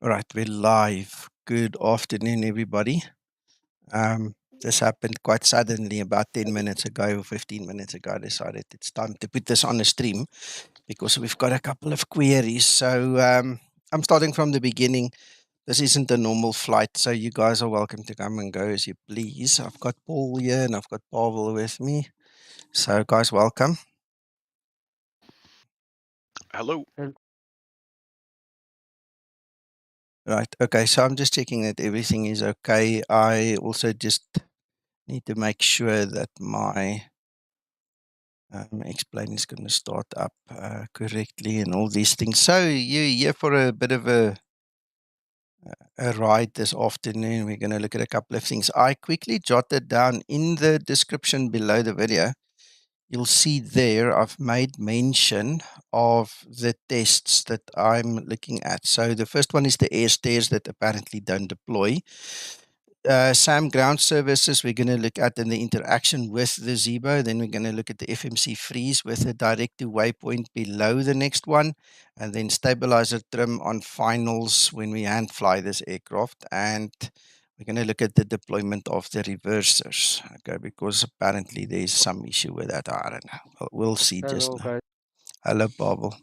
All right, we're live. Good afternoon, everybody. This happened quite suddenly about 10 minutes ago or 15 minutes ago. I decided it's time to put this on a stream because we've got a couple of queries. So I'm starting from the beginning. This isn't a normal flight, so you guys are welcome to come and go as you please. I've got Paul here and I've got Pavel with me. So, guys, welcome. Hello. Right. Okay. So I'm just checking that everything is okay. I also just need to make sure that my explain is going to start up correctly and all these things. So you're here for a bit of a ride this afternoon. We're going to look at a couple of things. I quickly jotted down in the description below the video. You'll see there I've made mention of the tests that I'm looking at. So the first one is the air stairs that apparently don't deploy. SAM ground services we're going to look at in the interaction with the Zibo. Then we're going to look at the FMC freeze with a direct to waypoint below the next one. And then stabilizer trim on finals when we hand fly this aircraft. And we're going to look at the deployment of the reversers. Okay, because apparently there's some issue with that. I don't know. We'll see just Hello, now. guys. Hello, Pavel.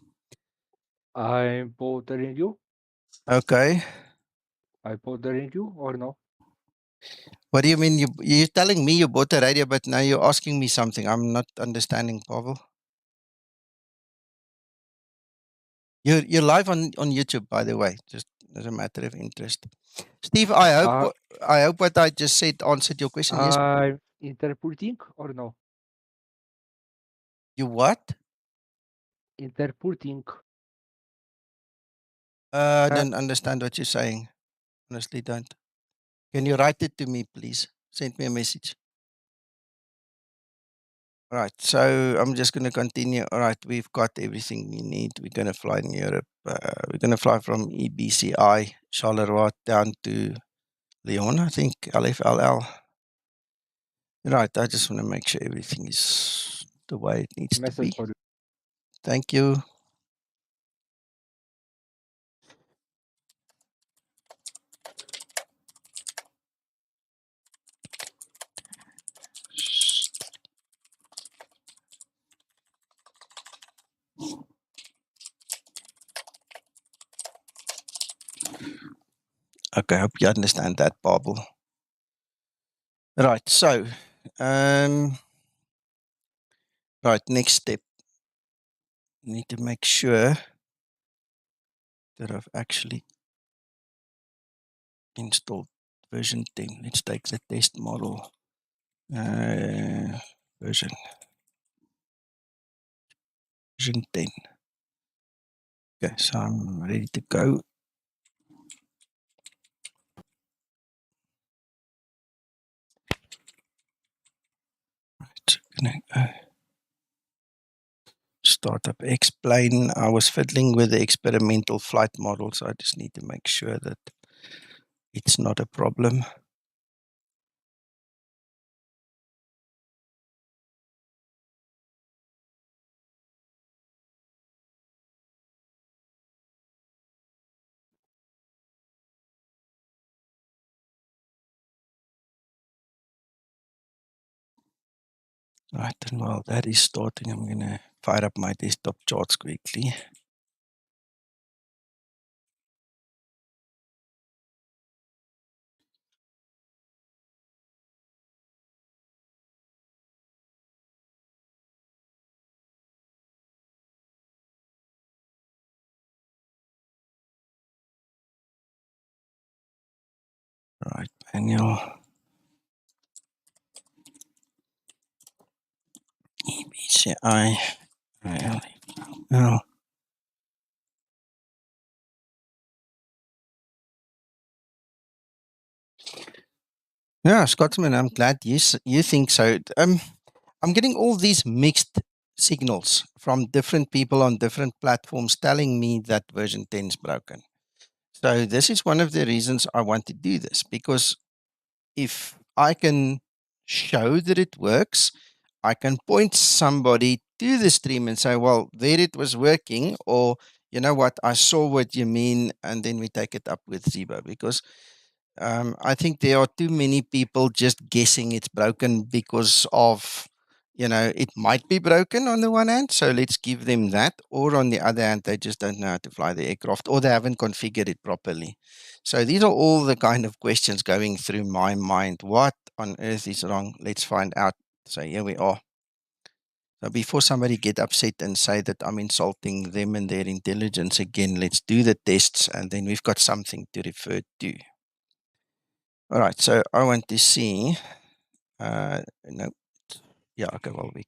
I'm bothering you. Okay. I bothering you or no? What do you mean? You're telling me you bought a radio, but now you're asking me something. I'm not understanding, Pavel. You're live on YouTube, by the way, just as a matter of interest. Steve, I hope what I just said answered your question. Yes. I'm interpreting or no? You what? Interpreting. I don't understand what you're saying. Honestly, don't. Can you write it to me, please? Send me a message. All right. So I'm just going to continue. All right. We've got everything we need. We're going to fly in Europe. We're going to fly from EBCI, Charleroi, down to Lyon, I think, LFLL. Right. I just want to make sure everything is the way it needs to be. Message for you. Thank you. Okay, I hope you understand that, Babel. Right, so, right, next step. Need to make sure that I've actually installed version 10. Let's take the test model. Version 10. Okay, so I'm ready to go. Right, gonna go. Startup explain. I was fiddling with the experimental flight model, so I just need to make sure that it's not a problem. Right, and while that is starting, I'm going to fire up my desktop charts quickly. Right, manual. EBCI. LFLL. Yeah, Scotsman, I'm glad you think so. I'm getting all these mixed signals from different people on different platforms telling me that version 10 is broken. So this is one of the reasons I want to do this, because if I can show that it works, I can point somebody to the stream and say, well, there it was working, or you know what, I saw what you mean, and then we take it up with Zibo, because I think there are too many people just guessing it's broken because of, it might be broken on the one hand, so let's give them that. Or on the other hand, they just don't know how to fly the aircraft, or they haven't configured it properly. So these are all the kind of questions going through my mind. What on earth is wrong? Let's find out. So here we are. So before somebody get upset and say that I'm insulting them and their intelligence again, let's do the tests, and then we've got something to refer to. All right, so I want to see, no, yeah, okay, well, we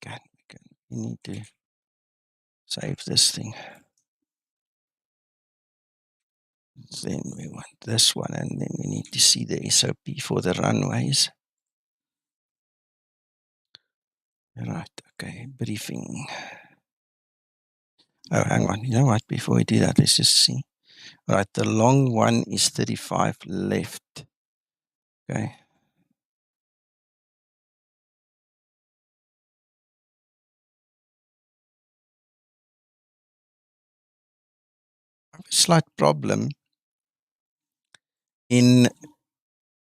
need to save this thing. Then we want this one, and then we need to see the SOP for the runways. All right, okay, briefing. Oh, hang on, you know what, before we do that, let's just see. All right, the long one is 35 left. Okay. I have a slight problem in,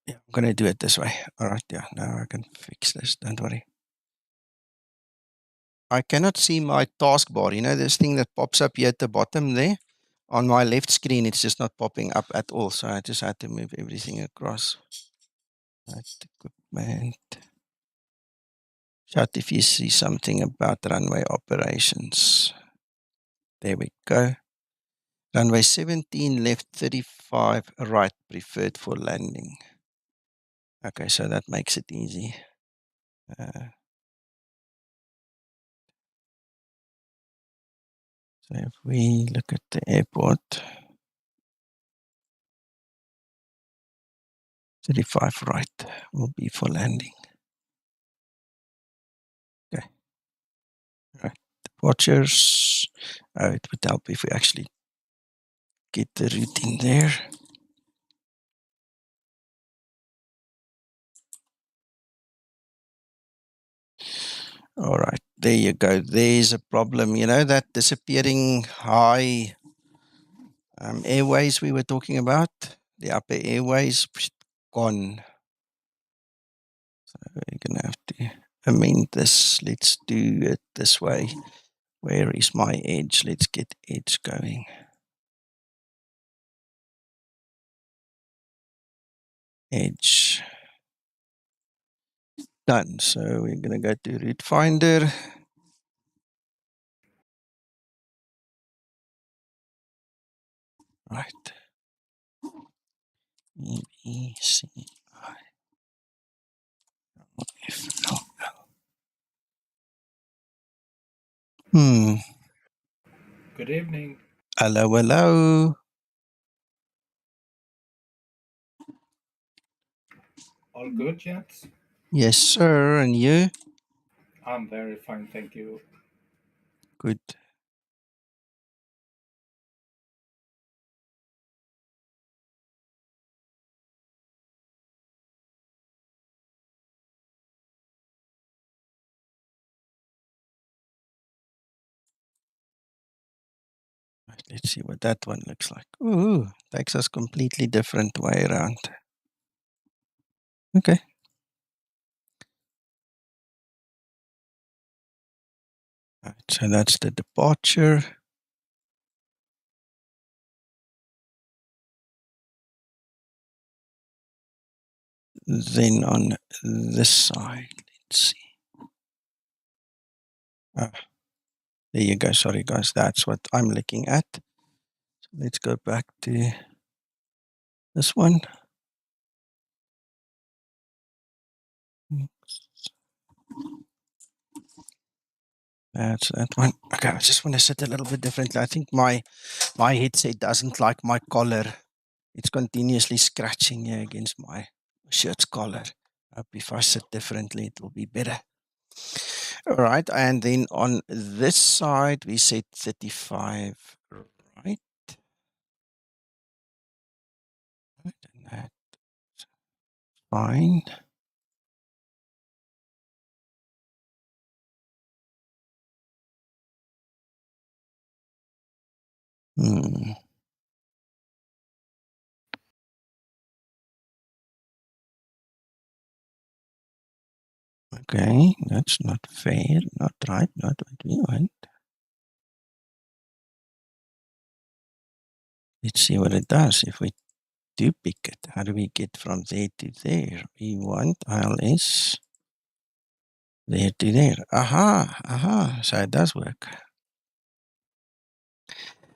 yeah, I'm going to do it this way. All right, yeah, now I can fix this, don't worry. I cannot see my taskbar. You know, this thing that pops up here at the bottom there? On my left screen, it's just not popping up at all. So I just had to move everything across. Right, equipment. Chat if you see something about runway operations. There we go. Runway 17 left, 35 right, preferred for landing. Okay, so that makes it easy. So if we look at the airport, 35 right will be for landing. Okay. Right. Watchers. Oh, it would help if we actually get the route in there. All right, there you go. There's a problem. You know that disappearing high airways we were talking about? The upper airways, gone. So we're going to have to amend this. Let's do it this way. Where is my edge? Let's get edge going. Edge. Done. So we're going to go to route finder. Right. EBCI. LFLL. Good evening. Hello, hello. All good, gents? Yes, sir. And you? I'm very fine, thank you. Good. Right, let's see what that one looks like. Ooh, takes us completely different way around. Okay. Right, so that's the departure. Then on this side, let's see. Ah, there you go. Sorry, guys. That's what I'm looking at. So let's go back to this one. That's that one. Okay, I just want to sit a little bit differently. I think my headset doesn't like my collar. It's continuously scratching here against my shirt's collar. Hope if I sit differently, it will be better. All right, and then on this side, we set 35 right. And that's fine. Hmm. Okay, that's not fair, not right, not what we want. Let's see what it does. If we do pick it, how do we get from there to there? We want ILS there to there. Aha, so it does work.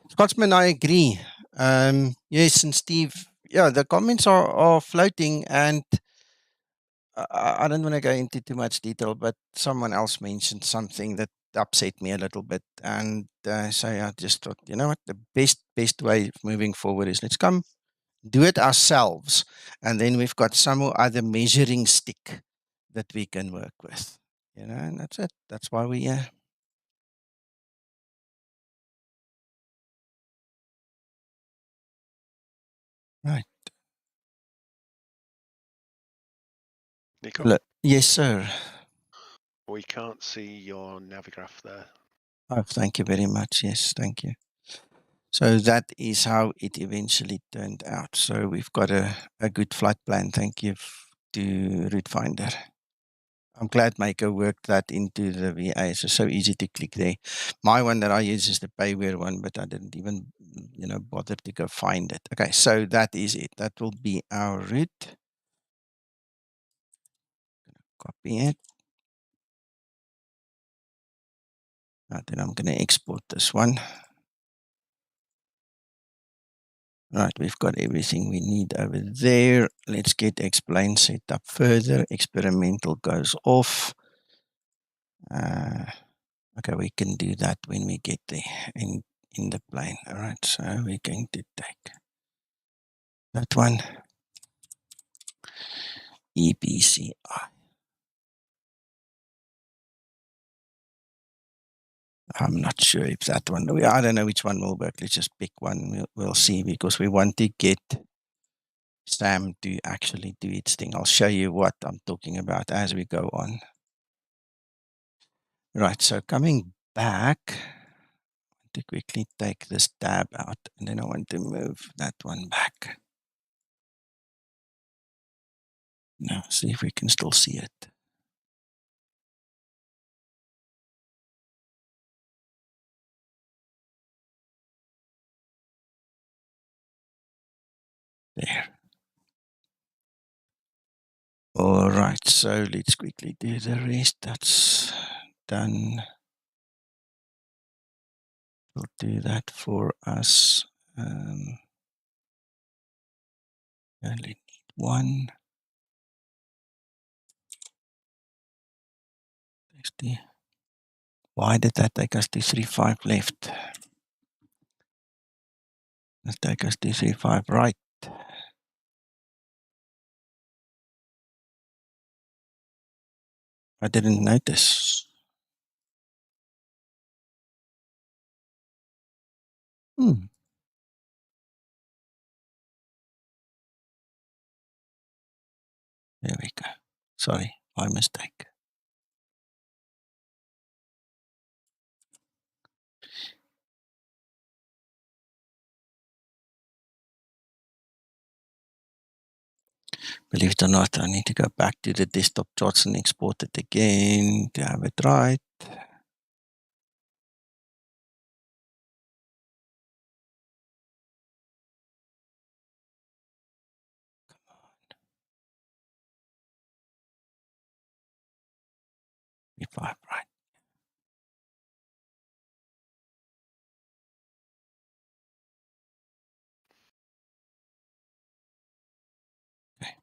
Scotsman, I agree. Yes, and Steve, yeah, the comments are floating, and I don't want to go into too much detail, but someone else mentioned something that upset me a little bit, and so I just thought, you know what, the best way of moving forward is let's come do it ourselves, and then we've got some other measuring stick that we can work with, and that's it. That's why we right. Nico, Look, yes, sir. we can't see your navigraph there. Oh, thank you very much. Yes, thank you. So that is how it eventually turned out. So we've got a good flight plan. Thank you to Route Finder. I'm glad Maker worked that into the VA. It's so easy to click there. My one that I use is the Payware one, but I didn't even, bother to go find it. Okay, so that is it. That will be our route. Copy it. Then I'm going to export this one. Right, we've got everything we need over there. Let's get explain set up further. Experimental goes off. Okay, we can do that when we get there in the plane. All right, so we're going to take that one. EBCI. I'm not sure if that one, I don't know which one will work. Let's just pick one. We'll see, because we want to get Sam to actually do its thing. I'll show you what I'm talking about as we go on. Right, so coming back, I want to quickly take this tab out, and then I want to move that one back. Now, see if we can still see it. There. All right, so let's quickly do the rest. That's done. We'll do that for us. Only need one. Why did that take us to 3.5 left? Let's take us to 3.5 right. I didn't notice. There we go. Sorry, my mistake. Believe it or not, I need to go back to the desktop charts and export it again to have it right. Come on. 3.5 right. Okay.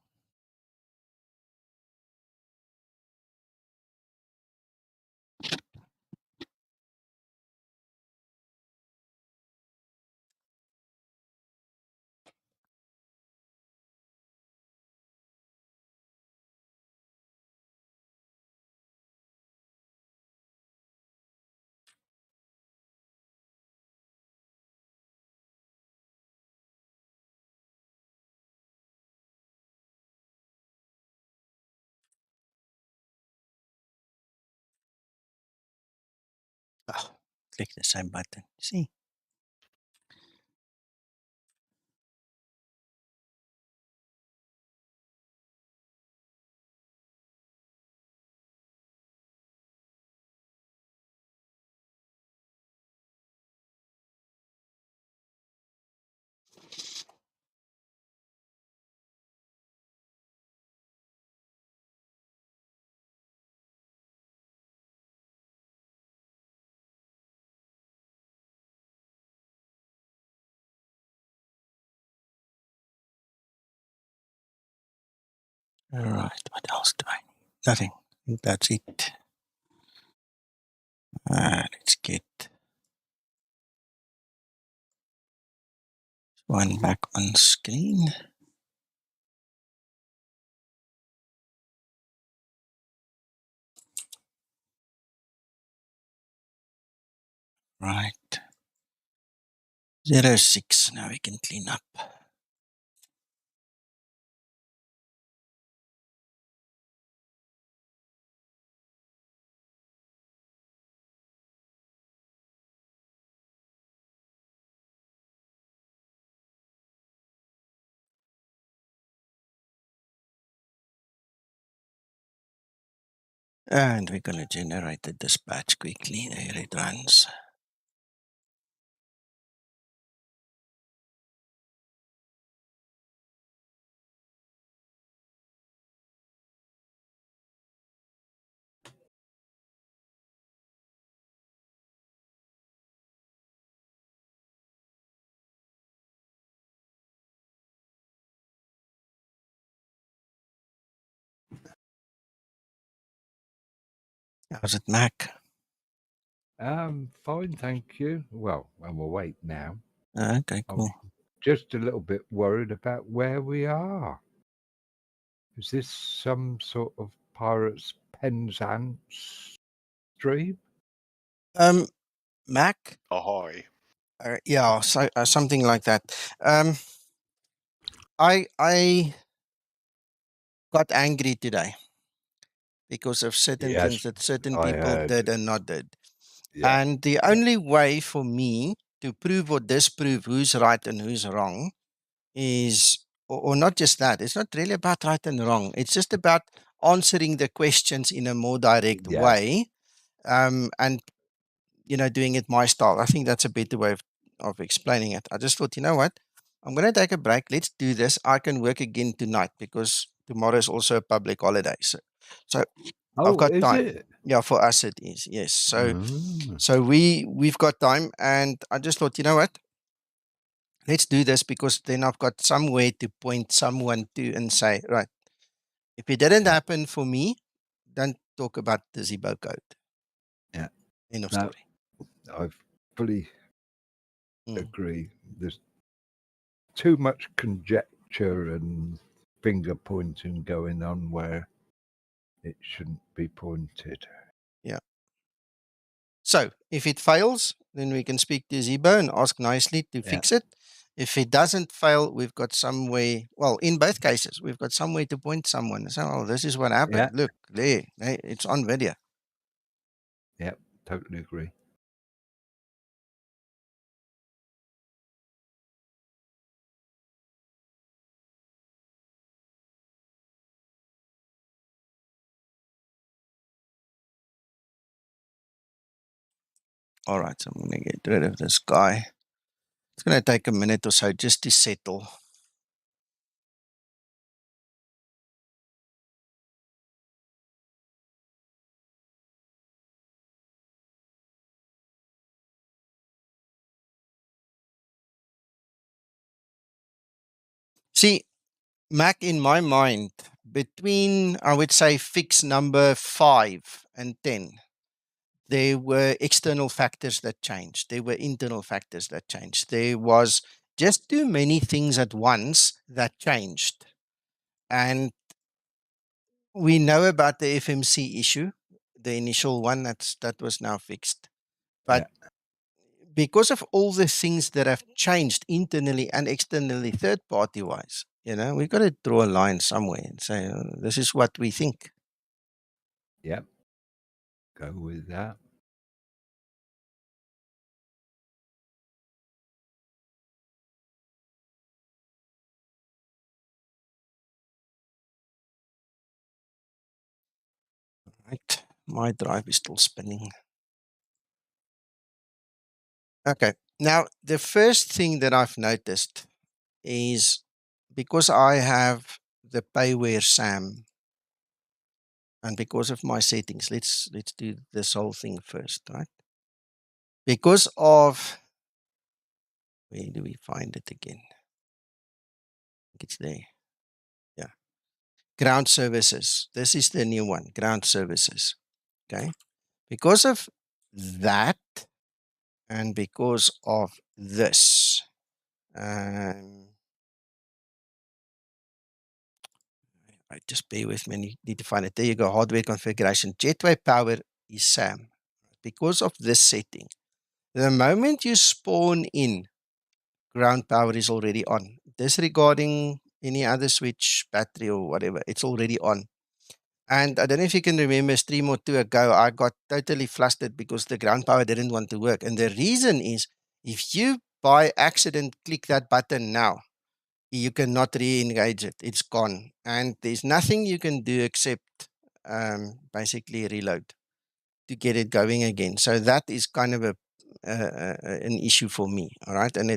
Oh, click the same button. See? All right, what else do I need? Nothing. I think that's it. Let's get one back on screen. Right. 06. Now we can clean up. And we're going to generate the dispatch quickly. There it runs. How's it, Mac? Fine, thank you. Well, I'm awake now. Okay, cool. I'm just a little bit worried about where we are. Is this some sort of Pirates Penzance stream? Mac? Ahoy. Yeah, so, something like that. I got angry today because of certain Yes, things that certain I people heard. did and not did. Yeah, And the only way for me to prove or disprove who's right and who's wrong is, or not just that, it's not really about right and wrong. It's just about answering the questions in a more direct yeah, way, and, doing it my style. I think that's a better way of explaining it. I just thought, you know what? I'm going to take a break. Let's do this. I can work again tonight because tomorrow is also a public holiday. So I've Oh, got is time. it? Yeah, for us it is. Yes. So Mm, so we've got time, and I just thought, you know what? Let's do this because then I've got somewhere to point someone to and say, right, if it didn't yeah, happen for me, don't talk about the Zibo code. yeah. End of No, story. I fully Mm. agree. There's too much conjecture and finger pointing going on where it shouldn't be pointed. Yeah. So if it fails, then we can speak to Zibo and ask nicely to Yeah, fix it. If it doesn't fail, we've got some way, well, in both cases, we've got some way to point someone and say, oh, this is what happened. yeah, Look, there, it's on video. yeah. Totally agree. All right, so I'm going to get rid of this guy. It's going to take a minute or so just to settle. See, Mac, in my mind, between, I would say, fix number 5 and 10, there were external factors that changed. There were internal factors that changed. There was just too many things at once that changed. And we know about the FMC issue, the initial one that was now fixed. But Yeah, because of all the things that have changed internally and externally, third party wise, we've got to draw a line somewhere and say, this is what we think. yeah. Go with that. Right. My drive is still spinning. Okay. Now, the first thing that I've noticed is because I have the payware SAM and because of my settings, let's do this whole thing first, right? Because of, where do we find it again? I think it's there. Yeah. ground services. This is the new one, ground services. Okay. Because of that and because of this, just bear with me, need to find it. There you go, hardware configuration. Jetway power is SAM. Because of this setting, the moment you spawn in, ground power is already on. Disregarding any other switch, battery or whatever, it's already on. And I don't know if you can remember, a stream or two ago, I got totally flustered because the ground power didn't want to work. And the reason is, if you by accident click that button now, you cannot re-engage it. It's gone. And there's nothing you can do except basically reload to get it going again. So that is kind of an issue for me. All right. And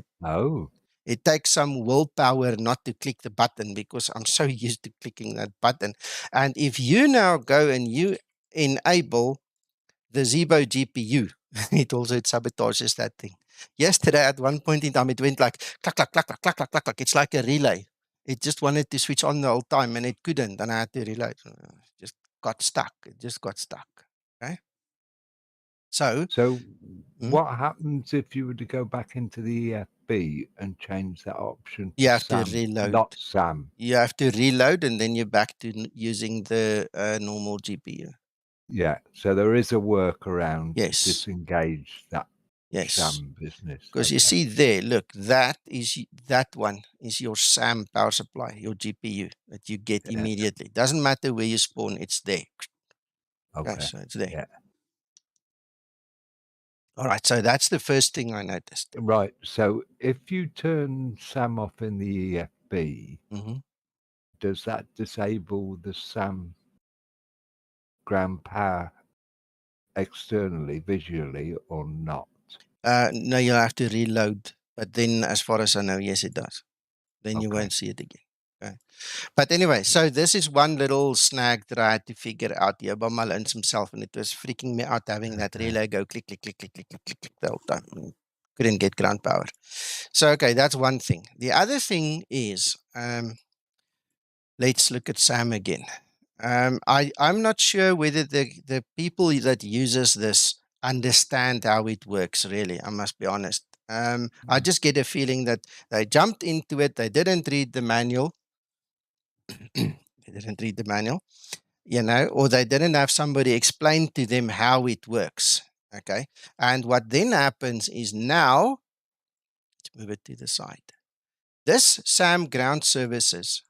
it takes some willpower not to click the button because I'm so used to clicking that button. And if you now go and you enable the Zibo GPU, it sabotages that thing. Yesterday, at one point in time, it went like clack, clack, clack, clack, clack, clack, clack, clack. It's like a relay. It just wanted to switch on the whole time and it couldn't. And I had to reload. Just got stuck. It just got stuck. Okay. So what happens if you were to go back into the EFB and change that option to you have SAM, to reload. not SAM? You have to reload and then you're back to using the normal GPU. Yeah, so there is a workaround to Yes. disengage that Yes. SAM business. Because you see there, look, that one is your SAM power supply, your GPU that you get immediately. Doesn't matter where you spawn, it's there. Okay, so it's there. Yeah. All right, so that's the first thing I noticed. Right, so if you turn SAM off in the EFB, does that disable the SAM ground power externally, visually, or not? No, you'll have to reload. But then, as far as I know, yes, it does. Then you won't see it again. Okay. But anyway, so this is one little snag that I had to figure out here by my lens himself, and it was freaking me out having that relay go click, click, click, click, click, click, click, click the whole time. Couldn't get ground power. So, okay, that's one thing. The other thing is, let's look at SAM again. I'm not sure whether the people that uses this understand how it works, really. I must be honest. I just get a feeling that they jumped into it. They didn't read the manual. They didn't read the manual, or they didn't have somebody explain to them how it works. Okay. And what then happens is now, let's move it to the side. This SAM ground services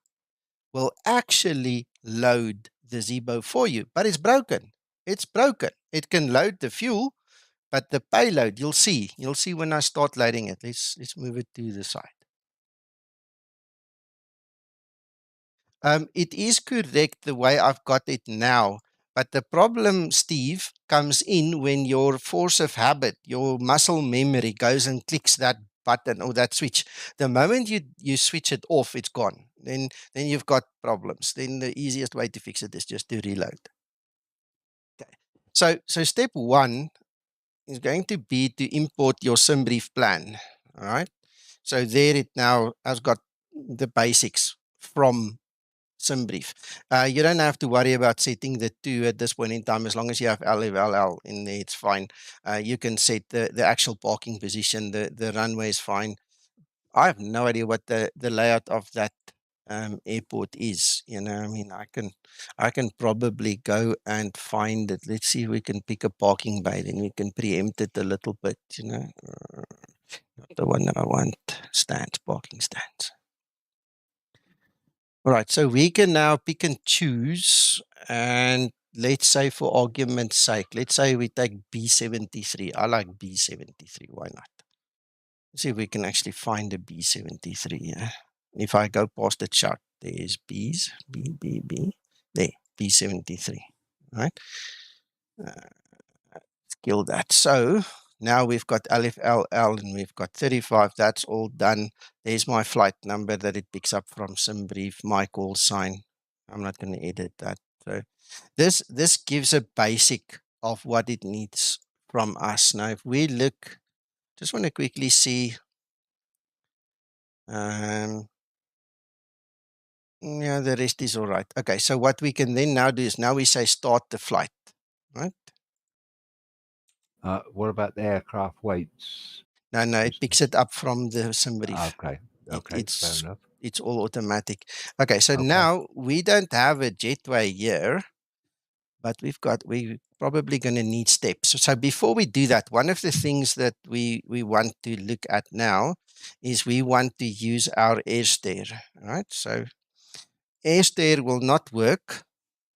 will actually load the Zibo for you, but it's broken. It's broken. It can load the fuel, but the payload, you'll see when I start loading it. Let's move it to the side. It is correct the way I've got it now, but the problem, Steve, comes in when your force of habit, your muscle memory goes and clicks that button or that switch. The moment you switch it off, it's gone. Then you've got problems. Then the easiest way to fix it is just to reload. Okay. So step one is going to be to import your SimBrief plan. All right. So there it now has got the basics from SimBrief. You don't have to worry about setting the 2 at this point in time. As long as you have LFLL in there, it's fine. You can set the actual parking position. The runway is fine. I have no idea what the layout of that airport is. I mean, I can probably go and find it. Let's see if we can pick a parking bay. Then we can preempt it a little bit. Not the one that I want. Stands, parking stands. All right, so we can now pick and choose, and let's say for argument's sake, let's say we take B73. I like B73, why not? Let's see if we can actually find a B73 here. If I go past the chart, there's B's, B, there, B73, right? Let's kill that. So now we've got LFLL and we've got 35. That's all done. There's my flight number that it picks up from SimBrief, my call sign. I'm not going to edit that. So this gives a basic of what it needs from us. Now, if we look, just want to quickly see. Yeah, the rest is all right. Okay, so what we can then now do is now we say start the flight, right? What about the aircraft weights? No, it Just- picks it up from the sim brief. Okay, okay, fair enough. It's all automatic. Okay, so Okay. now we don't have a jetway here, but we're probably going to need steps. So before we do that, one of the things that we want to look at now is we want to use our air stair, right? So air stair will not work.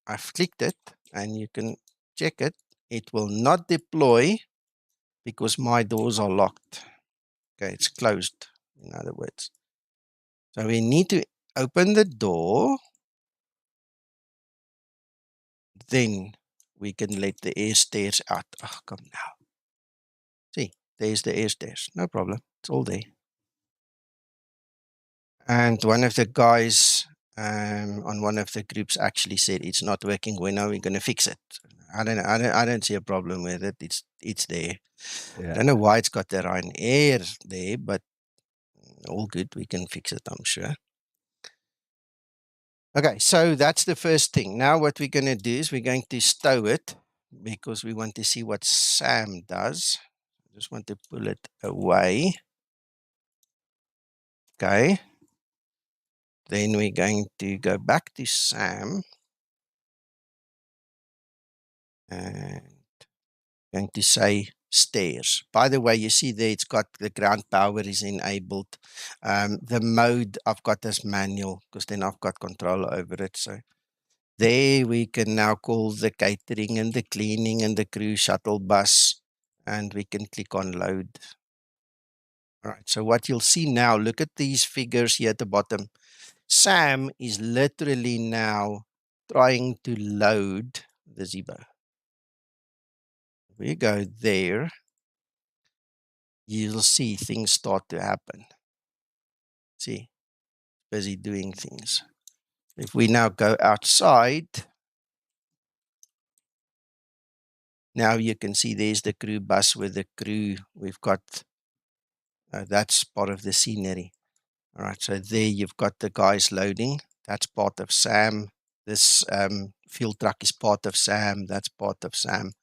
I've clicked it and you can check it. It will not deploy because my doors are locked. Okay, it's closed, in other words. So we need to open the door. Then we can let the air stairs out. Oh, come now. See, there's the air stairs. No problem. It's all there. And one of the guys on one of the groups actually said it's not working. When are we going to fix it? I don't see a problem with it. It's there. Yeah. I don't know why it's got the Ryanair there, but all good. We can fix it, I'm sure. Okay, so that's the first thing. Now what we're going to do is we're going to stow it because we want to see what Sam does. I just want to pull it away. Okay. Then we're going to go back to Sam. And going to say stairs. By the way, you see there it's got the ground power is enabled. The mode I've got as manual because then I've got control over it. So there we can now call the catering and the cleaning and the crew shuttle bus. And we can click on load. All right, so what you'll see now, look at these figures here at the bottom. Sam is literally now trying to load the Zibo. We go there, you'll see things start to happen. See, busy doing things. If we now go outside, now you can see there's the crew bus with the crew. We've got, that's part of the scenery. All right, so there you've got the guys loading. That's part of Sam. This fuel truck is part of Sam. That's part of Sam.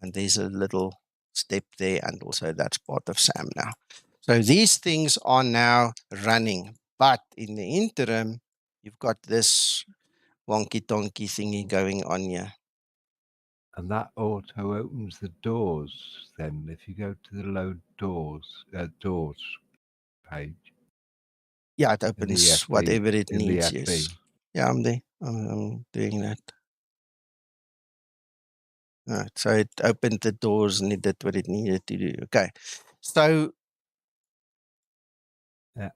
And there's a little step there, and also that's part of Sam now. So these things are now running. But in the interim, you've got this wonky-tonky thingy going on here. And that auto opens the doors then if you go to the load doors page. Yeah, it opens whatever it needs, FB. yes. Yeah, I'm there. I'm doing that. All right, so it opened the doors and it did what it needed to do. Okay, so Yeah.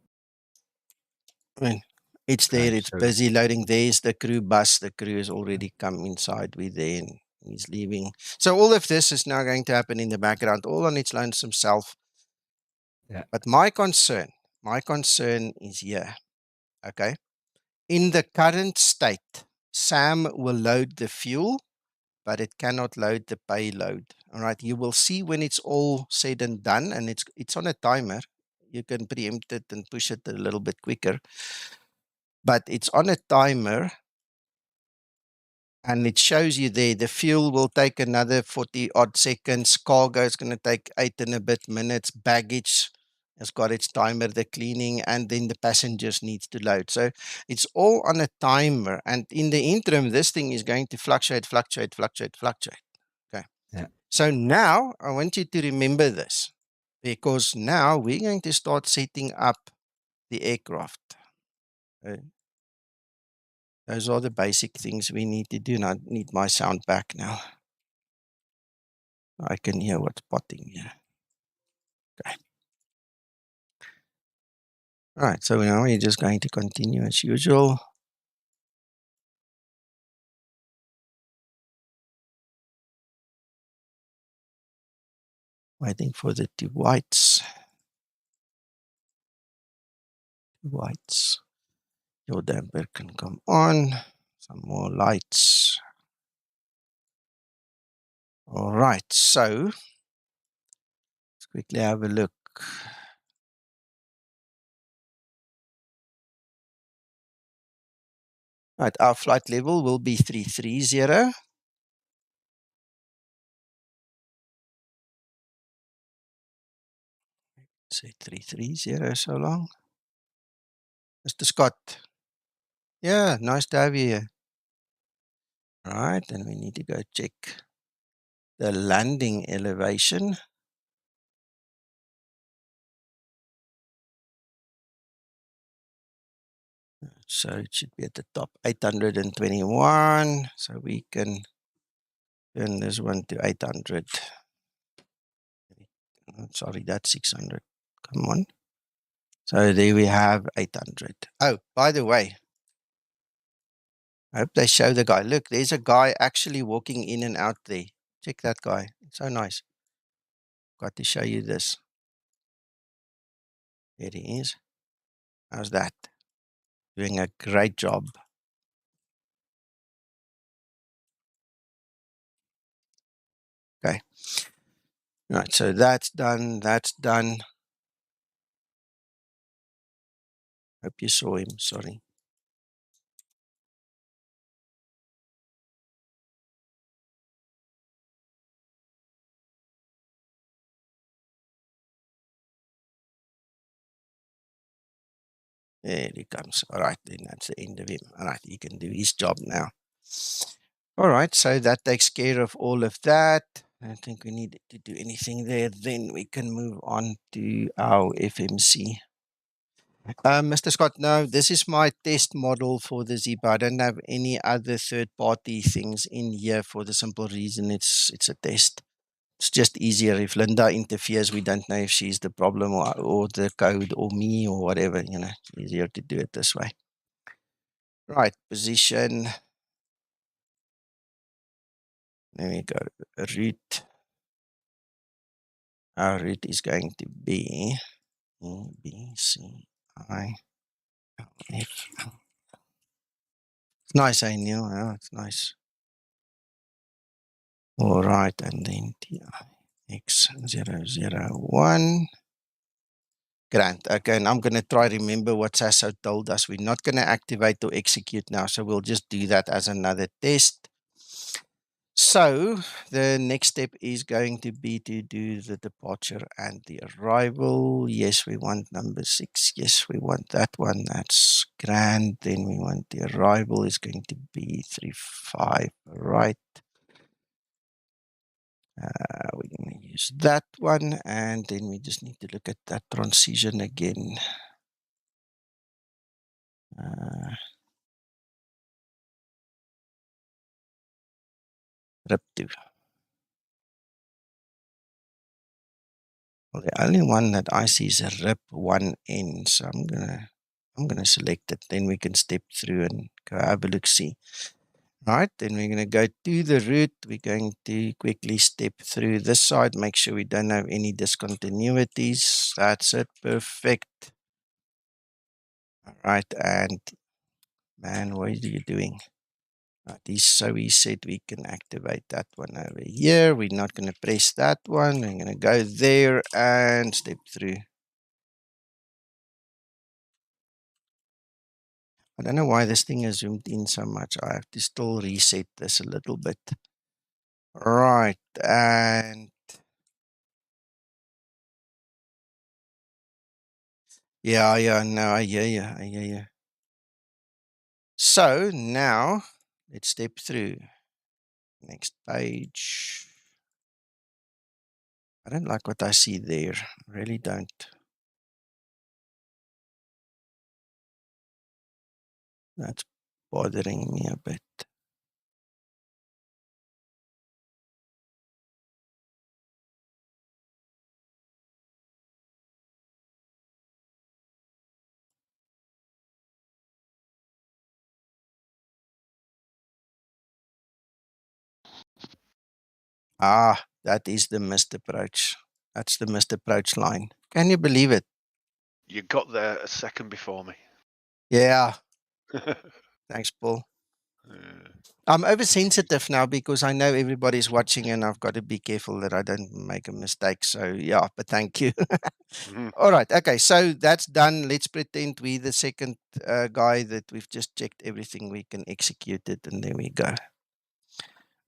I mean, it's there, it's so busy loading. There's the crew bus. The crew has already come inside. We're there and he's leaving. So all of this is now going to happen in the background, all on its lonesome self. Yeah. But my concern is here. Okay. In the current state, Sam will load the fuel, but it cannot load the payload. All right. You will see when it's all said and done, and it's on a timer. You can preempt it and push it a little bit quicker. But it's on a timer. And it shows you there, the fuel will take another 40 odd seconds. Cargo is going to take 8 and a bit minutes. Baggage has got its timer, the cleaning, and then the passengers needs to load. So it's all on a timer. And in the interim, this thing is going to fluctuate. Okay. Yeah. So now I want you to remember this, because now we're going to start setting up the aircraft. Okay. Those are the basic things we need to do. And I need my sound back now. I can hear what's potting here. Okay. All right, so now we're just going to continue as usual. Waiting for the two whites. Your damper can come on. Some more lights. All right, so let's quickly have a look. Right, our flight level will be 330. Say 330 so long. Mr. Scott. Yeah, nice to have you here. Right, and we need to go check the landing elevation. So it should be at the top, 821. So we can turn this one to 800. Sorry, that's 600. Come on. So there we have 800. Oh, by the way, I hope they show the guy. Look, there's a guy actually walking in and out there. Check that guy. It's so nice. Got to show you this. There he is. How's that? Doing a great job. Okay. Right, so that's done. That's done. Hope you saw him. Sorry. There he comes. All right, then that's the end of him. All right, he can do his job now. All right, so that takes care of all of that. I don't think we need to do anything there. Then we can move on to our FMC. Mr. Scott, no, this is my test model for the Zibo. I don't have any other third-party things in here for the simple reason it's a test. It's just easier if Linda interferes. We don't know if she's the problem or the code or me or whatever. You know, it's easier to do it this way. Right, position. There we go. Route. Our route is going to be EBCI. F. It's nice, eh, Neil? Yeah, it's nice. All right, and then TI X001. Grant. Okay, and I'm going to try remember what Sasso told us. We're not going to activate or execute now, so we'll just do that as another test. So the next step is going to be to do the departure and the arrival. Yes, we want number 6. Yes, we want that one. That's grand. Then we want the arrival is going to be 35, right? We're going to use that one, and then we just need to look at that transition again. Rip to. Well, the only one that I see is a rip 1N, so I'm gonna select it. Then we can step through and go have a look see. Right, then we're gonna go to the route. We're going to quickly step through this side, make sure we don't have any discontinuities. That's it, perfect. All right, and man, what are you doing? Right, so we said we can activate that one over here. We're not going to press that one. We're going to go there and step through. I don't know why this thing has zoomed in so much. I have to still reset this a little bit. Right, and yeah, no, I hear you. So now let's step through. Next page. I don't like what I see there. I really don't. That's bothering me a bit. Ah, that is the missed approach. That's the missed approach line. Can you believe it? You got there a second before me. Yeah. Thanks, Paul. I'm oversensitive now because I know everybody's watching and I've got to be careful that I don't make a mistake. So yeah, but thank you. All right. Okay. So that's done. Let's pretend we're the second guy that we've just checked everything. We can execute it and there we go.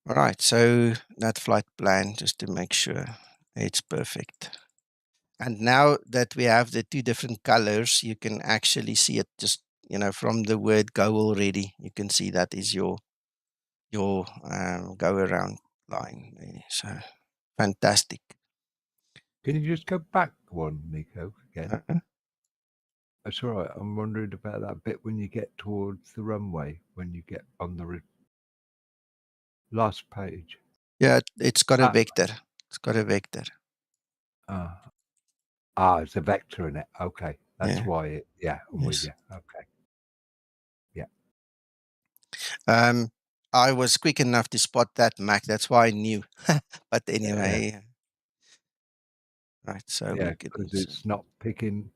All right. So that flight plan, just to make sure it's perfect. And now that we have the two different colors, you can actually see it just, from the word go already. You can see that is your go around line there. So fantastic. Can you just go back one, Nico, again? That's all right. I'm wondering about that bit when you get towards the runway, when you get on the last page. Yeah, it's got a vector. It's got a vector. It's a vector in it. Okay. That's why I'm with you. Okay. Yeah. I was quick enough to spot that, Mac. That's why I knew. But anyway. Right, so yeah, because it's not picking.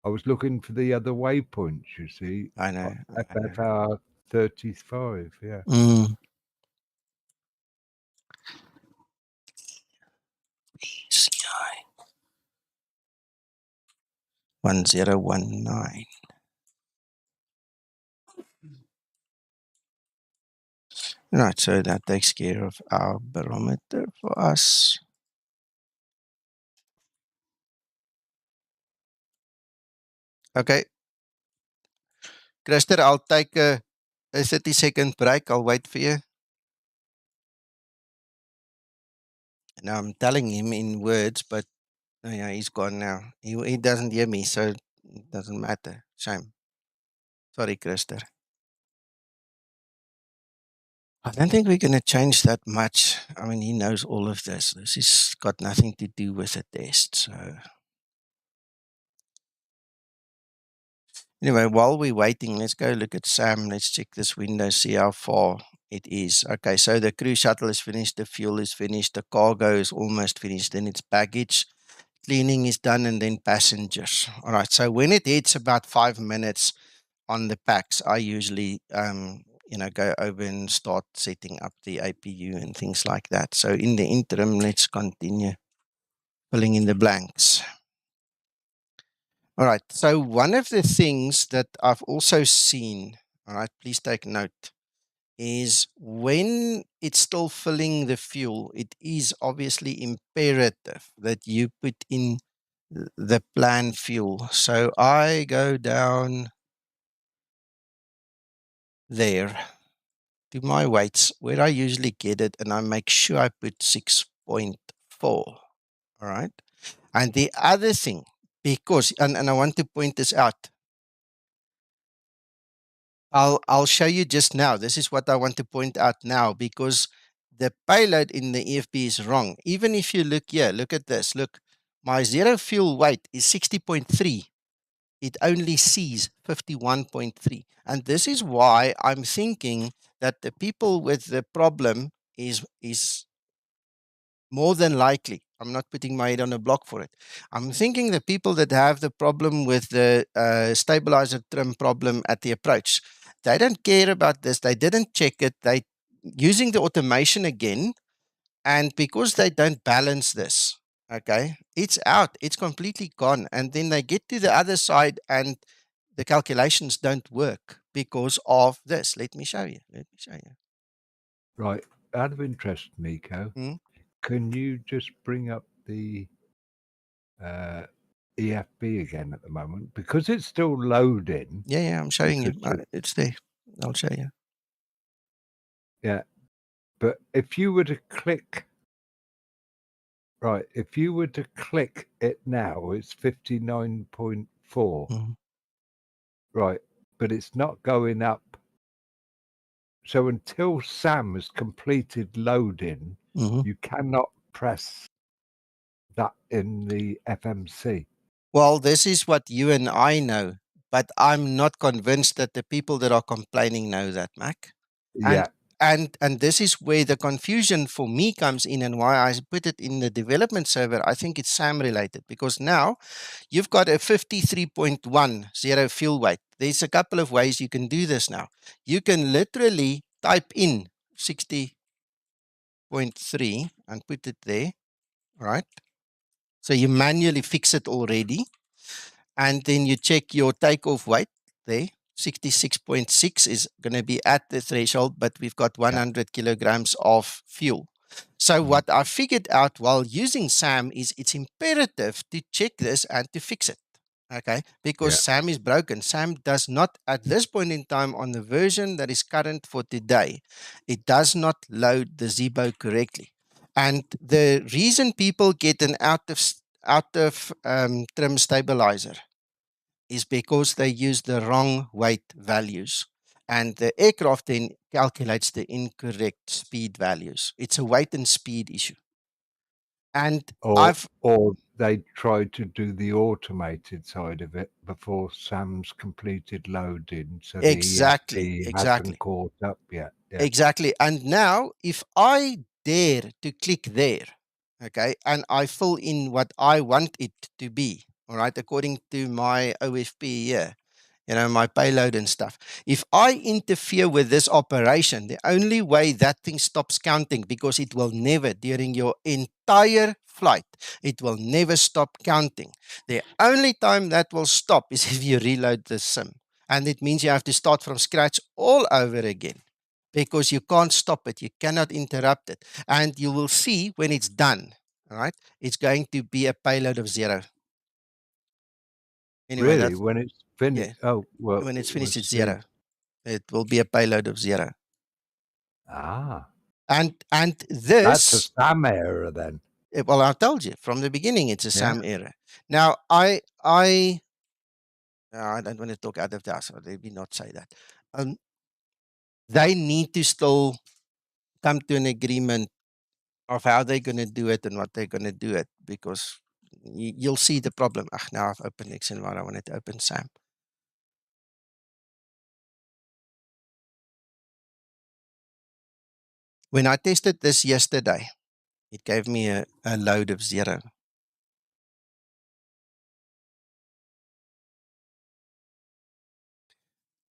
I was looking for the other waypoints, you see. I know. FFR 35, yeah. EBCI 1019. Right, so that takes care of our barometer for us. Okay. Christer, I'll take a 30-second break. I'll wait for you. Now I'm telling him in words, but yeah, he's gone now. He doesn't hear me, so it doesn't matter. Shame. Sorry, Christer. I don't think we're going to change that much. I mean, he knows all of this. This has got nothing to do with the test. So anyway, while we're waiting, let's go look at Sam. Let's check this window, see how far it is. Okay, so the crew shuttle is finished. The fuel is finished. The cargo is almost finished. Then it's baggage. Cleaning is done, and then passengers. All right, so when it hits about 5 minutes on the packs, I usually go over and start setting up the APU and things like that. So in the interim, let's continue filling in the blanks. All right, so one of the things that I've also seen, all right, please take note, is when it's still filling the fuel, it is obviously imperative that you put in the plan fuel. So I go down there to my weights where I usually get it, and I make sure I put 6.4. All right. And the other thing, because, and I want to point this out, I'll show you just now. This is what I want to point out now, because the payload in the EFB is wrong. Even if you look here, look at this. Look, my zero fuel weight is 60.3. It only sees 51.3. And this is why I'm thinking that the people with the problem is more than likely, I'm not putting my head on a block for it. I'm thinking the people that have the problem with the stabilizer trim problem at the approach, they don't care about this. They didn't check it. They using the automation again. And because they don't balance this, okay, it's out. It's completely gone. And then they get to the other side and the calculations don't work because of this. Let me show you. Right. Out of interest, Nico, can you just bring up the EFB again at the moment? Because it's still loading. Yeah, I'm showing you. It's there. I'll show you. Yeah. But if you were to click, right, if you were to click it now, it's 59.4. Right. But it's not going up. So until Sam has completed loading, you cannot press that in the FMC. Well, this is what you and I know, but I'm not convinced that the people that are complaining know that, Mac. Yeah. And this is where the confusion for me comes in, and why I put it in the development server. I think it's SAM related, because now you've got a 53.10 fuel weight. There's a couple of ways you can do this now. You can literally type in 60.3 and put it there, right? So you manually fix it already. And then you check your takeoff weight there. 66.6 is going to be at the threshold, but we've got 100 kilograms of fuel. So what I figured out while using SAM is it's imperative to check this and to fix it. Okay, because SAM is broken. SAM does not, at this point in time on the version that is current for today, it does not load the Zibo correctly. And the reason people get an out of trim stabilizer is because they use the wrong weight values. And the aircraft then calculates the incorrect speed values. It's a weight and speed issue. And or they try to do the automated side of it before SAM's completed loading, so the ESP hasn't caught up yet. Yeah. Exactly. And now, if I dare to click there, okay, and I fill in what I want it to be, all right, according to my OFP here, you know, my payload and stuff. If I interfere with this operation, the only way that thing stops counting, because it will never, during your entire flight, it will never stop counting. The only time that will stop is if you reload the sim. And it means you have to start from scratch all over again, because you can't stop it. You cannot interrupt it. And you will see when it's done, all right, it's going to be a payload of 0. Anyway, really, when it's finished, when it's finished, it's 0. It will be a payload of 0. And this, that's a SAM error then. Well, I told you from the beginning it's a SAM error. Now I don't want to talk out of the house, so let me not say that. They need to still come to an agreement of how they're going to do it and what they're going to do it, because you'll see the problem. Now I've opened xEnviro, I wanted to open SAM. When I tested this yesterday, it gave me a load of 0.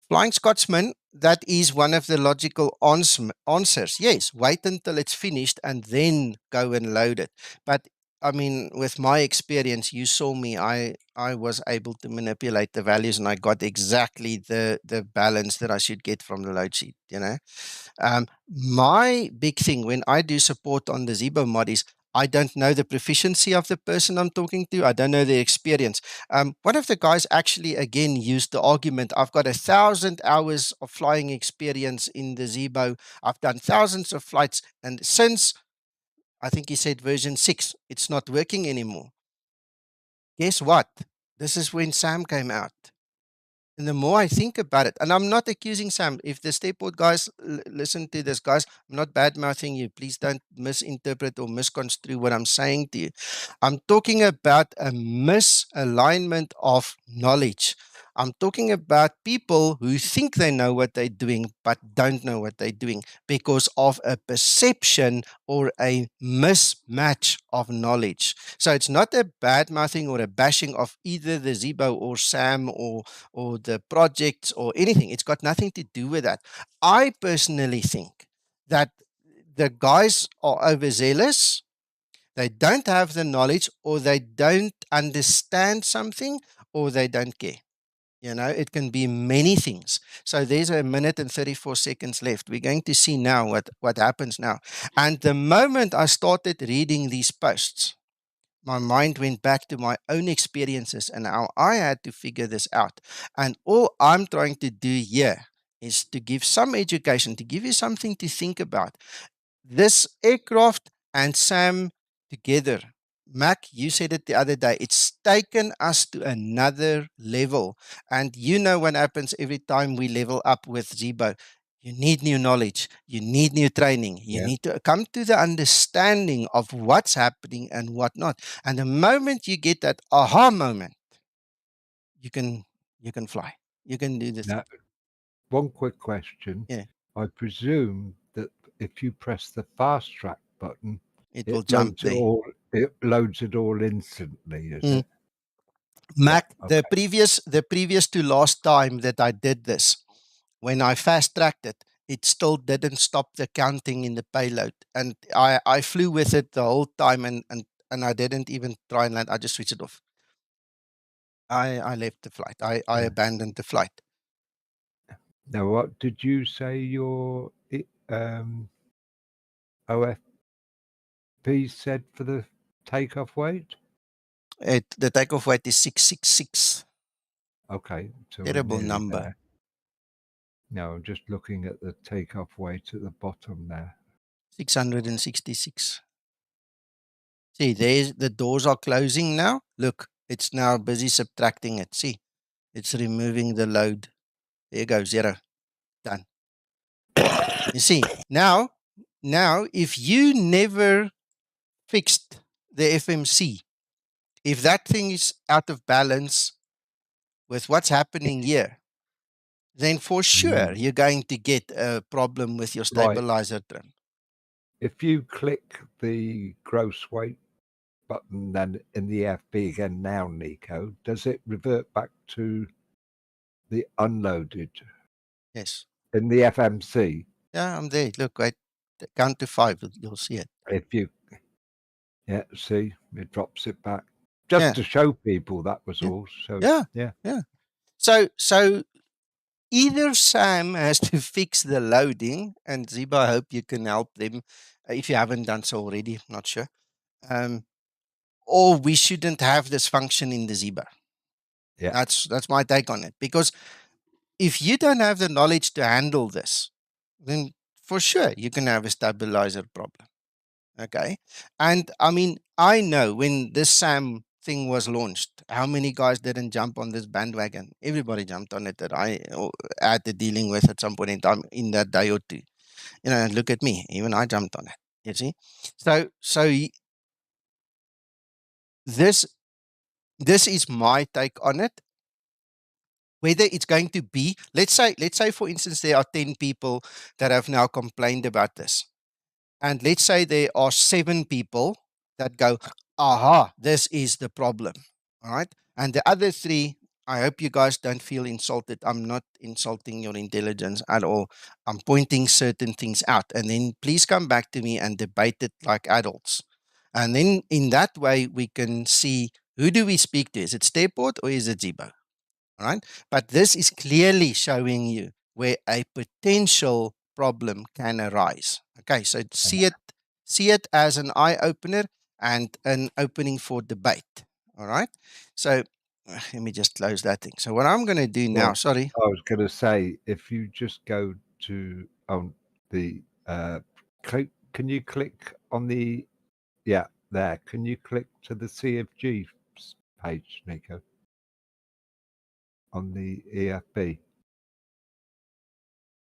Flying Scotsman, that is one of the logical answers. Yes, wait until it's finished and then go and load it. But I mean, with my experience, you saw me, I was able to manipulate the values and I got exactly the balance that I should get from the load sheet, you know. My big thing when I do support on the Zibo mod is I don't know the proficiency of the person I'm talking to. I don't know their experience. One of the guys actually, again, used the argument, I've got 1,000 hours of flying experience in the Zibo. I've done thousands of flights. And since, I think he said version 6, it's not working anymore. Guess what? This is when SAM came out. And the more I think about it, and I'm not accusing Sam, if the Stepboard guys listen to this, guys, I'm not bad-mouthing you. Please don't misinterpret or misconstrue what I'm saying to you. I'm talking about a misalignment of knowledge. I'm talking about people who think they know what they're doing, but don't know what they're doing because of a perception or a mismatch of knowledge. So it's not a bad-mouthing or a bashing of either the Zibo or Sam or the projects or anything. It's got nothing to do with that. I personally think that the guys are overzealous. They don't have the knowledge, or they don't understand something, or they don't care. You know, it can be many things. So there's 1 minute and 34 seconds left. We're going to see now what happens now. And the moment I started reading these posts, my mind went back to my own experiences and how I had to figure this out. And all I'm trying to do here is to give some education, to give you something to think about. This aircraft and SAM together, Mac, you said it the other day, it's taken us to another level. And you know what happens every time we level up with Zibo. You need new knowledge. You need new training. You need to come to the understanding of what's happening and what not. And the moment you get that aha moment, you can fly. You can do this. Now, one quick question. I presume that if you press the fast track button, it will jump there. It loads it all instantly, is it? Mac, the previous to last time that I did this, when I fast tracked it, it still didn't stop the counting in the payload. And I flew with it the whole time, and I didn't even try and land. I just switched it off. I left the flight. I abandoned the flight. Now, what did you say your OFP said for the takeoff weight? The takeoff weight is 666. Okay, so we're Terrible nearly number. there. No, I'm just looking at the takeoff weight at the bottom there. 666. See, there's the doors are closing now. Look, it's now busy subtracting it. See, it's removing the load. There you go, 0. Done. You see, now, if you never fixed the FMC, if that thing is out of balance with what's happening here, then for sure you're going to get a problem with your stabilizer trim. If you click the gross weight button then in the FB again now, Nico, does it revert back to the unloaded? Yes. In the FMC? Yeah, I'm there. Look, wait, count to 5, you'll see it. If you, yeah, see, it drops it back. Just to show people, that was all. So yeah. So either Sam has to fix the loading, and Zibo, I hope you can help them if you haven't done so already. Not sure. Or we shouldn't have this function in the Zibo. Yeah, that's my take on it. Because if you don't have the knowledge to handle this, then for sure you can have a stabilizer problem. Okay, and I mean, I know when this SAM thing was launched, how many guys didn't jump on this bandwagon? Everybody jumped on it that I had to dealing with at some point in time in that day or two. You know, look at me, even I jumped on it. You see, so this is my take on it. Whether it's going to be, let's say for instance, there are 10 people that have now complained about this. And let's say there are 7 people that go, aha, this is the problem. All right. And the other 3, I hope you guys don't feel insulted. I'm not insulting your intelligence at all. I'm pointing certain things out. And then please come back to me and debate it like adults. And then in that way, we can see, who do we speak to? Is it Starport or is it Zibo? All right. But this is clearly showing you where a potential problem can arise. Okay, so see it as an eye opener and an opening for debate. All right. So let me just close that thing. So what I'm going to do now, sorry. I was going to say, if you just go to the click, can you click on the there? Can you click to the CFG page, Nico? On the EFB.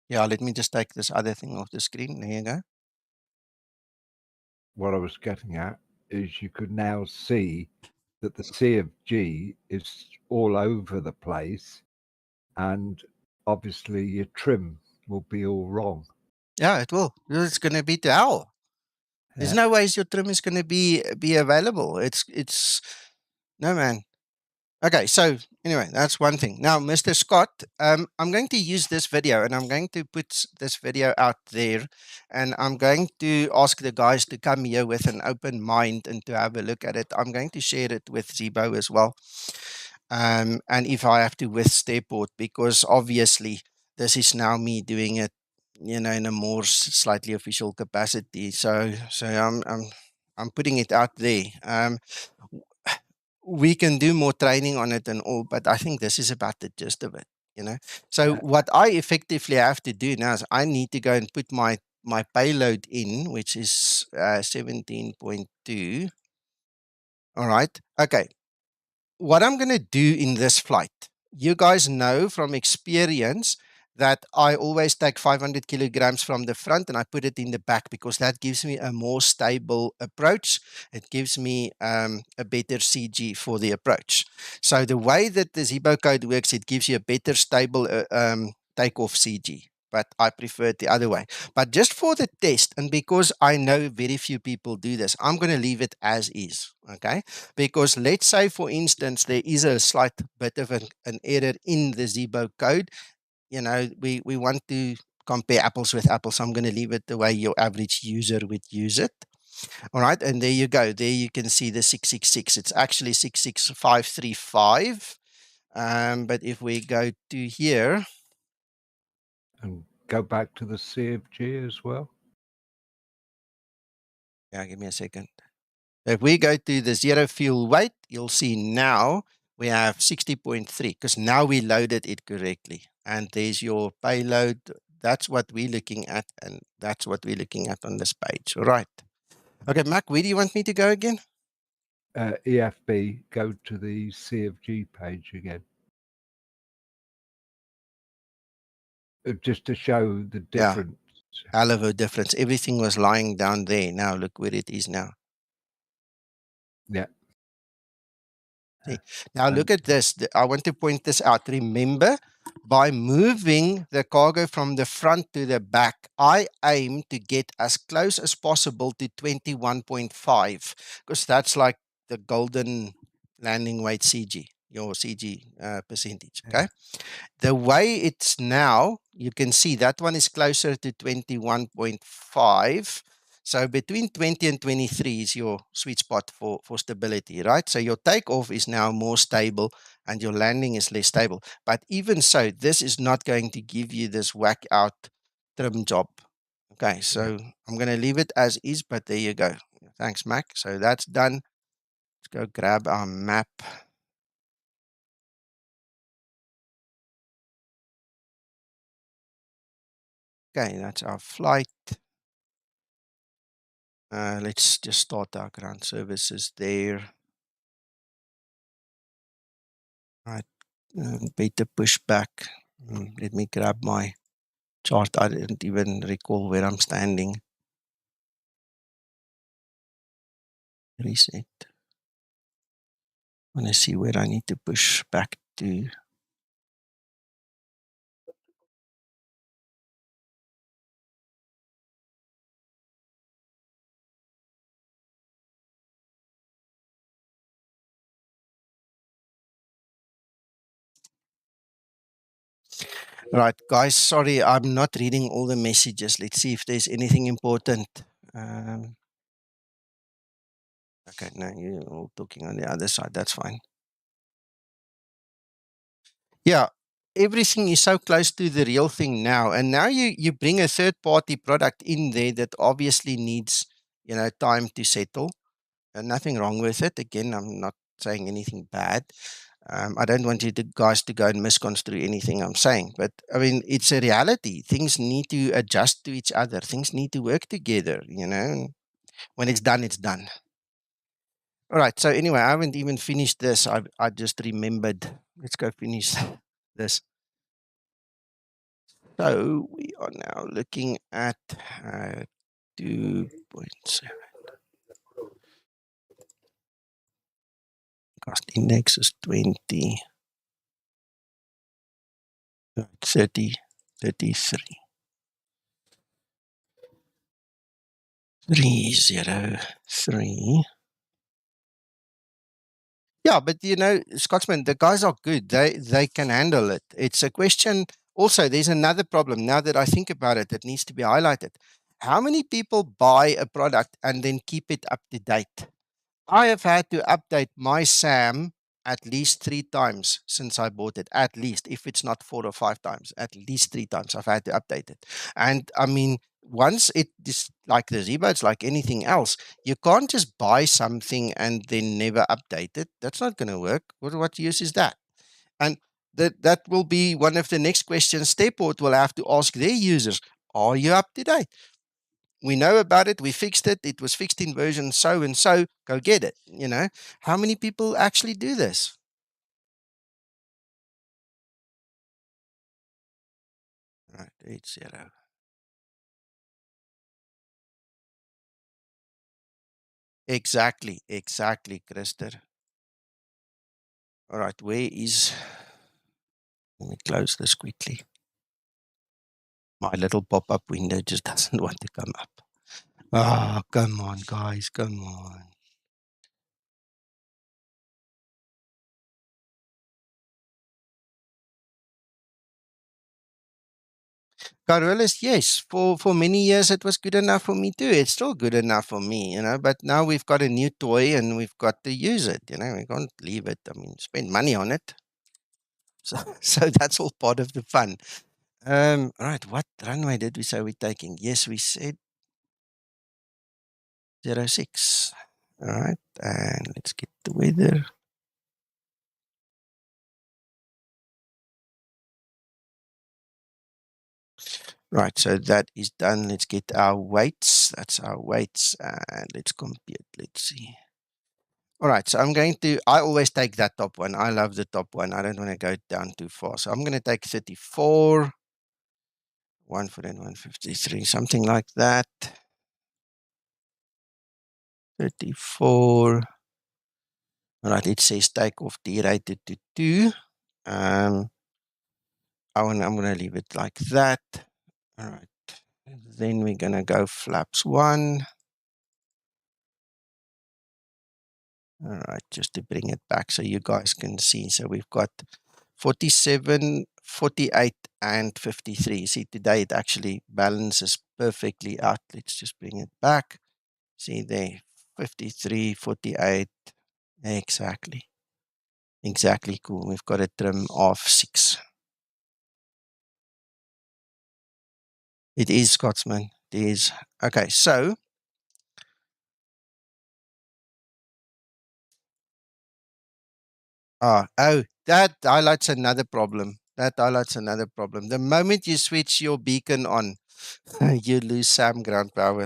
Yeah, let me just take this other thing off the screen. There you go. What I was getting at is you could now see that the CFG is all over the place, and obviously your trim will be all wrong. Yeah, it will. It's going to be to hell. There's no ways your trim is going to be available. It's no, man. Okay, so anyway, that's one thing. Now, Mr. Scott, I'm going to use this video and I'm going to put this video out there, and I'm going to ask the guys to come here with an open mind and to have a look at it. I'm going to share it with Zibo as well. And if I have to with Starport, because obviously this is now me doing it, you know, in a more slightly official capacity. So I'm putting it out there. We can do more training on it and all, but I think this is about the gist of it, you know. So what I effectively have to do now is I need to go and put my payload in, which is 17.2. All right. Okay. What I'm going to do in this flight, you guys know from experience that I always take 500 kilograms from the front and I put it in the back because that gives me a more stable approach. It gives me a better CG for the approach. So the way that the Zibo code works, it gives you a better stable takeoff CG. But I prefer it the other way. But just for the test, and because I know very few people do this, I'm going to leave it as is, okay? Because let's say, for instance, there is a slight bit of an error in the Zibo code. You know, we want to compare apples with apples. I'm going to leave it the way your average user would use it. All right, and there you go. There you can see the 666. It's actually 66535. But if we go to here. And go back to the CFG as well. Yeah, give me a second. If we go to the zero fuel weight, you'll see now we have 60.3 because now we loaded it correctly. And there's your payload. That's what we're looking at. And that's what we're looking at on this page. All right. Okay, Mac, where do you want me to go again? EFB, go to the CFG page again. Just to show the difference. Yeah, hell of a difference. Everything was lying down there. Now look where it is now. Yeah. See? Now look at this. I want to point this out. Remember, by moving the cargo from the front to the back, I aim to get as close as possible to 21.5 because that's like the golden landing weight CG, your CG percentage. Okay. The way it's now, you can see that one is closer to 21.5. So between 20 and 23 is your sweet spot for stability, right? So your takeoff is now more stable and your landing is less stable. But even so, this is not going to give you this whack out trim job. Okay, so I'm going to leave it as is, but there you go. Thanks, Mac. So that's done. Let's go grab our map. Okay, that's our flight. Let's just start our ground services there. Right, better push back. Let me grab my chart. I didn't even recall where I'm standing. Reset. I want to see where I need to push back to. Right, guys, sorry, I'm not reading all the messages. Let's see if there's anything important. Okay, no, you're all talking on the other side. That's fine. Yeah, everything is so close to the real thing now. And now you bring a third-party product in there that obviously needs, time to settle. And nothing wrong with it. Again, I'm not saying anything bad. I don't want you guys to go and misconstrue anything I'm saying. But, I mean, it's a reality. Things need to adjust to each other. Things need to work together, When it's done, it's done. All right. So, anyway, I haven't even finished this. I just remembered. Let's go finish this. So, we are now looking at 2.7. Cost index is 20. 30, 33. 303. Yeah, but Scotsman, the guys are good. They can handle it. It's a question. Also, there's another problem now that I think about it that needs to be highlighted. How many people buy a product and then keep it up to date? I have had to update my SAM at least 3 times since I bought it. At least, if it's not 4 or 5 times, at least 3 times I've had to update it. And I mean, once it is like the Zibo, it's like anything else. You can't just buy something and then never update it. That's not going to work. What use is that? And that will be one of the next questions Steport will have to ask their users. Are you up to date? We know about it. We fixed it. It was fixed in version so and so. Go get it. How many people actually do this? Right, 80. Exactly, Christer. All right, where is? Let me close this quickly. My little pop-up window just doesn't want to come up. Ah, come on, guys, come on. Carolus, yes, for many years it was good enough for me too. It's still good enough for me, you know, but now we've got a new toy and we've got to use it, you know, we can't leave it. I mean, spend money on it. So that's all part of the fun. All right, what runway did we say we're taking? Yes, we said 06. All right, and let's get the weather. Right, so that is done. Let's get our weights. That's our weights, and let's compute. Let's see. All right, so I always take that top one. I love the top one. I don't want to go down too far. So I'm going to take 34, 153, something like that. 34. All right, it says takeoff derated to 2. I'm going to leave it like that. All right, then we're going to go flaps 1. All right, just to bring it back so you guys can see. So we've got 47, 48, and 53. See, today it actually balances perfectly out. Let's just bring it back. See there, 53, 48. Exactly. Exactly cool. We've got a trim of 6. It is, Scotsman. It is. Okay, so that highlights another problem. That highlights another problem. The moment you switch your beacon on, you lose SAM ground power.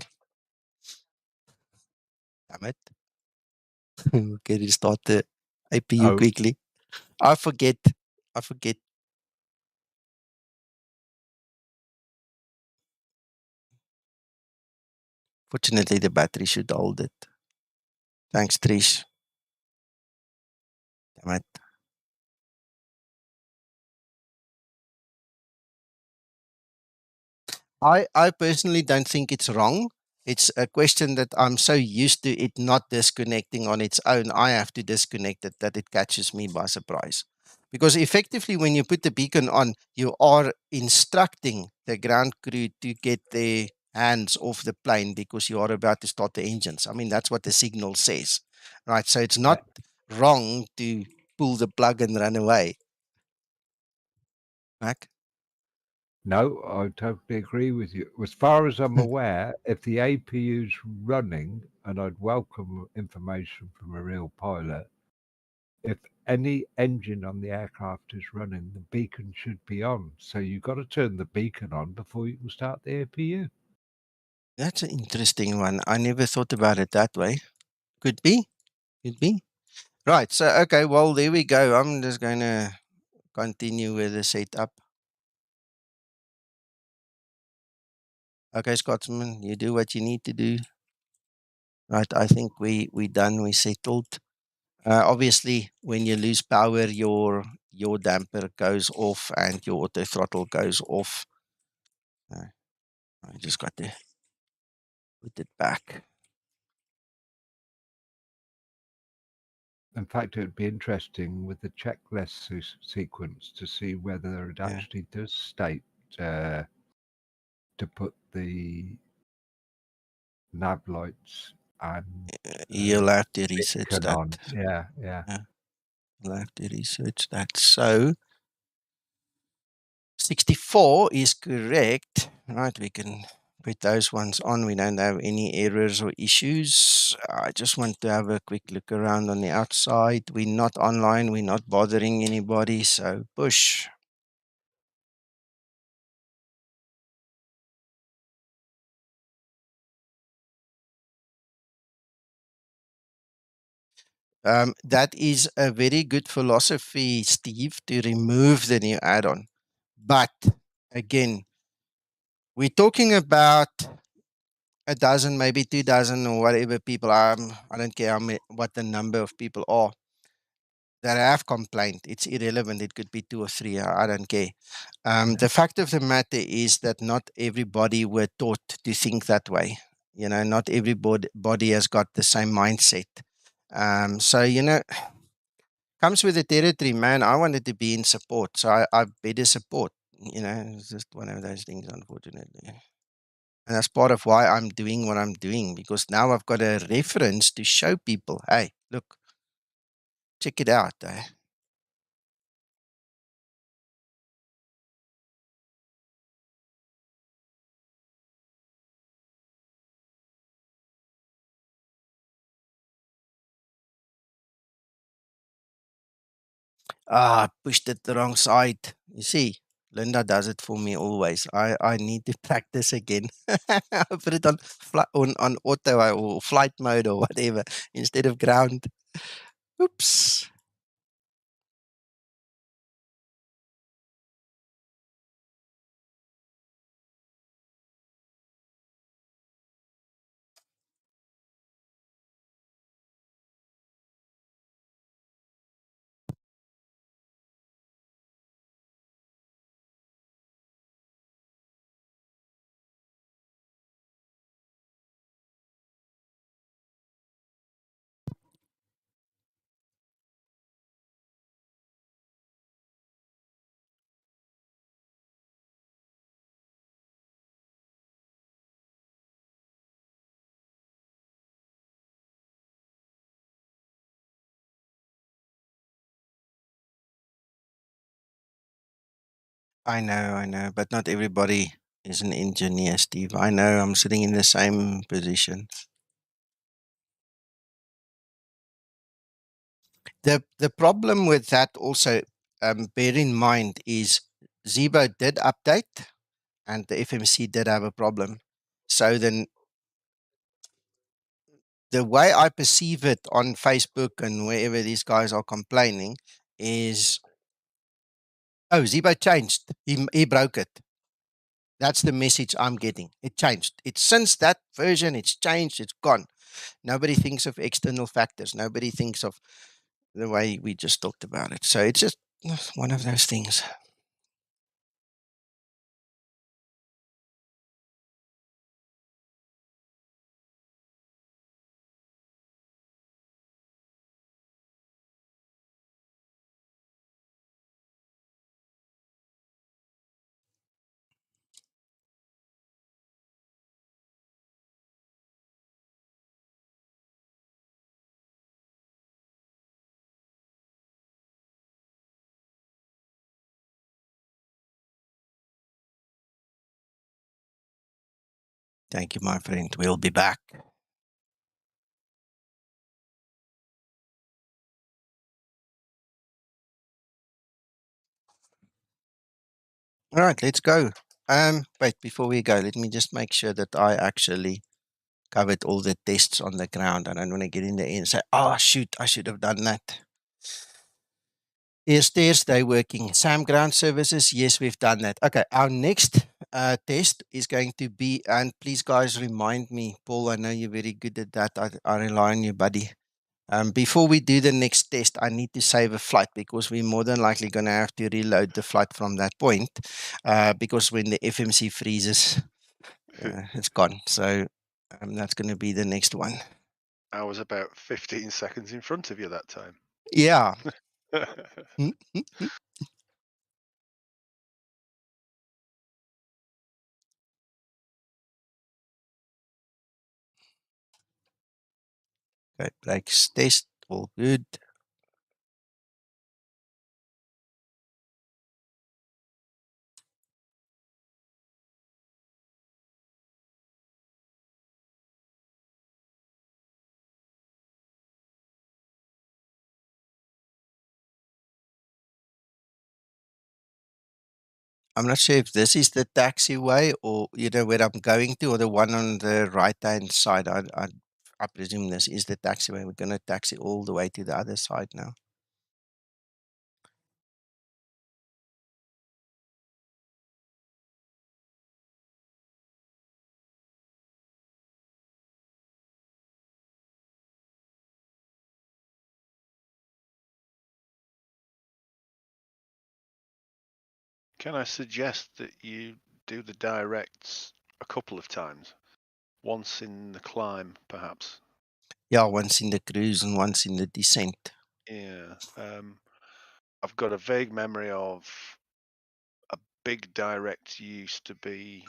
Damn it. Okay, restart the APU quickly. I forget. Fortunately, the battery should hold it. Thanks, Trish. Damn it. I personally don't think it's wrong. It's a question that I'm so used to it not disconnecting on its own. I have to disconnect it that it catches me by surprise. Because effectively, when you put the beacon on, you are instructing the ground crew to get their hands off the plane because you are about to start the engines. I mean, that's what the signal says, right? So it's not wrong to pull the plug and run away. Mac? No, I totally agree with you. As far as I'm aware, if the APU's running, and I'd welcome information from a real pilot, if any engine on the aircraft is running, the beacon should be on. So you've got to turn the beacon on before you can start the APU. That's an interesting one. I never thought about it that way. Could be. Could be. Right. So, okay. Well, there we go. I'm just going to continue with the setup. Okay, Scotsman, you do what you need to do. Right. I think we done. We settled. Obviously, when you lose power, your damper goes off and your auto throttle goes off. I just got to put it back. In fact, it would be interesting with the checklist sequence to see whether it actually does state to put the nav lights and you'll have to research that. on. Yeah. You'll have to research that. So 64 is correct, right? We can put those ones on. We don't have any errors or issues. I just want to have a quick look around on the outside. We're not online. We're not bothering anybody. So push. That is a very good philosophy, Steve, to remove the new add-on. But again, we're talking about a dozen, maybe 2 dozen or whatever people are. I don't care what the number of people are that have complained. It's irrelevant. It could be 2 or 3. I don't care. The fact of the matter is that not everybody were taught to think that way. You know, not everybody has got the same mindset. So, you know, comes with the territory, man. I wanted to be in support, so I better support. you know, it's just one of those things, unfortunately. And that's part of why I'm doing what I'm doing, because now I've got a reference to show people, hey, look, check it out. I pushed it the wrong side. You see, Linda does it for me always. I need to practice again. I put it on on auto or flight mode or whatever instead of ground. Oops. I know, but not everybody is an engineer, Steve. I know I'm sitting in the same position. The problem with that also, bear in mind, is Zibo did update and the FMC did have a problem. So then the way I perceive it on Facebook and wherever these guys are complaining is, oh, Zibo changed. He broke it. That's the message I'm getting. It changed. It's since that version, it's changed, it's gone. Nobody thinks of external factors. Nobody thinks of the way we just talked about it. So it's just one of those things. Thank you, my friend. We'll be back. All right, let's go. Wait, before we go, let me just make sure that I actually covered all the tests on the ground. I don't want to get in the end and say, oh, shoot, I should have done that. Is Thursday working? SAM ground services? Yes, we've done that. Okay, our next test is going to be, and please guys remind me, Paul, I know you're very good at that. I rely on you, buddy. Before we do the next test, I need to save a flight because we're more than likely going to have to reload the flight from that point because when the FMC freezes, it's gone. So that's going to be the next one. I was about 15 seconds in front of you that time. Yeah. Okay, brakes test, all good. I'm not sure if this is the taxiway or, you know, where I'm going to, or the one on the right-hand side. I presume this is the taxiway. We're going to taxi all the way to the other side now. Can I suggest that you do the directs a couple of times? Once in the climb, perhaps? Yeah, once in the cruise and once in the descent. Yeah. I've got a vague memory of a big direct used to be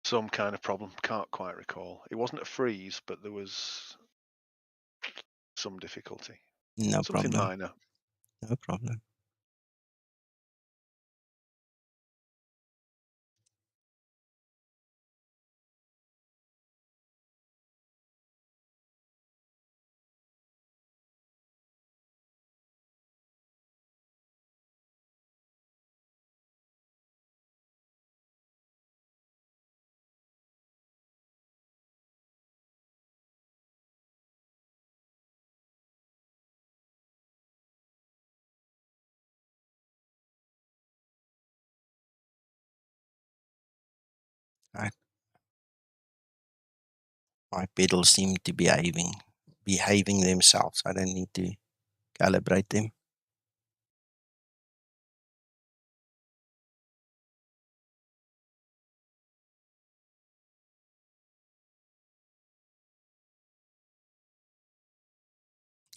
some kind of problem. Can't quite recall. It wasn't a freeze, but there was some difficulty. No Something problem. minor. No problem. Right. My pedals seem to be behaving themselves. I don't need to calibrate them.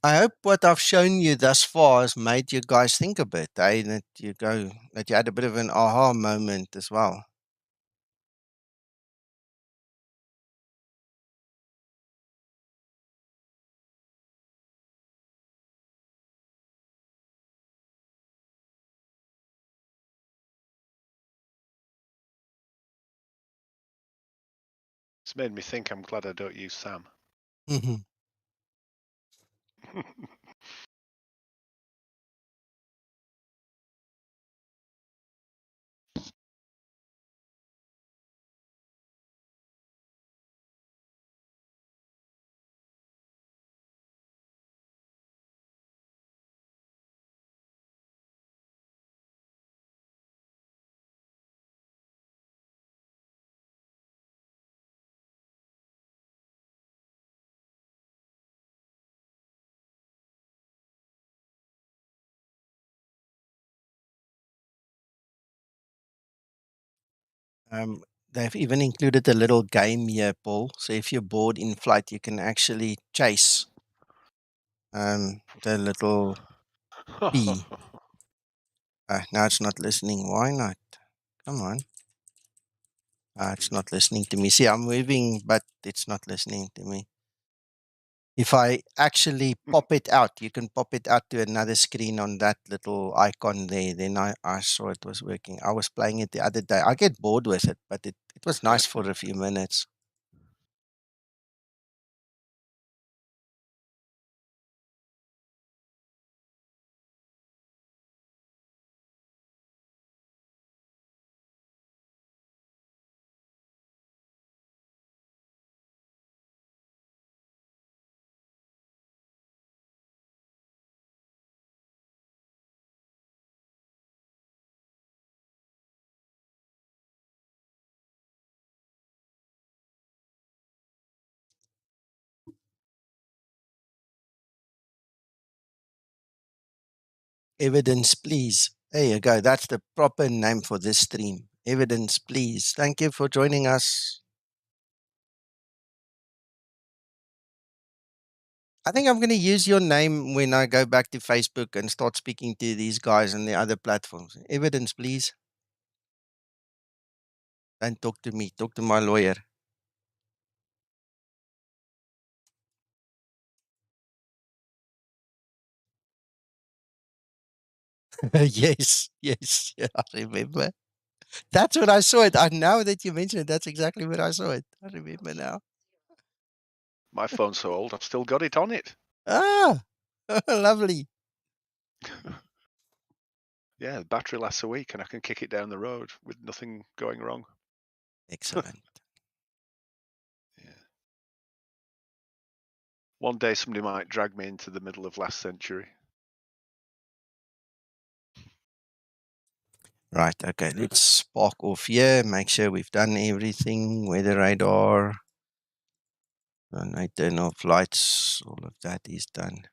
I hope what I've shown you thus far has made you guys think a bit, eh? That you had a bit of an aha moment as well. It's made me think I'm glad I don't use Sam. They've even included a little game here, Paul. So if you're bored in flight, you can actually chase the little bee. Now it's not listening. Why not? Come on. It's not listening to me. See, I'm moving, but it's not listening to me. If I actually pop it out, you can pop it out to another screen on that little icon there. Then I saw it was working. I was playing it the other day. I get bored with it, but it was nice for a few minutes. Evidence, please. There you go. That's the proper name for this stream. Evidence, please. Thank you for joining us. I think I'm going to use your name when I go back to Facebook and start speaking to these guys on the other platforms. Evidence, please. Don't talk to me. Talk to my lawyer. Yes, yes, yeah, I remember. That's when I saw it. Now that you mention it, that's exactly when I saw it. I remember now. My phone's so old, I've still got it on it. Ah, lovely. Yeah, the battery lasts a week and I can kick it down the road with nothing going wrong. Excellent. Yeah. One day somebody might drag me into the middle of last century. Right, okay, let's spark off here. Make sure we've done everything. Weather radar. Night turn off lights. All of that is done.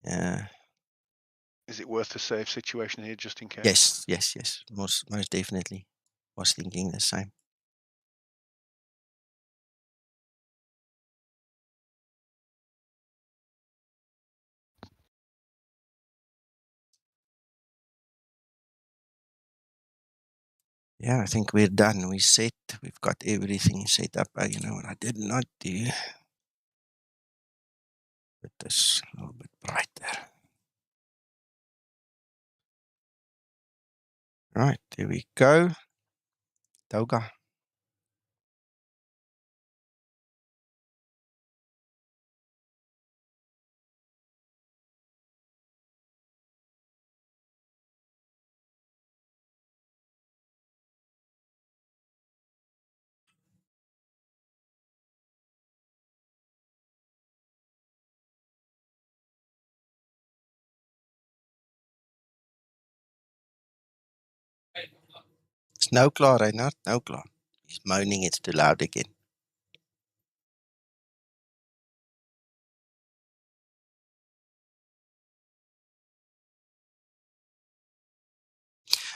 Yeah. Is it worth a save situation here just in case? Yes, yes, yes. Most definitely. Was thinking the same. Yeah, I think we're done. We're set. We've got everything set up. You know what I did not do? Put this a little bit brighter. Right, there we go. Toga. It's nou klaar, Reinhard. Nou klaar. He's moaning it's too loud again.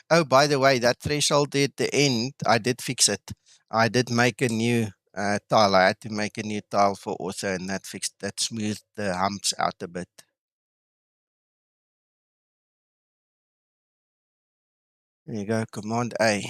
Oh, by the way, that threshold at the end, I did fix it. I did make a new tile. I had to make a new tile for author, and that fixed, that smoothed the humps out a bit. There you go, Command A.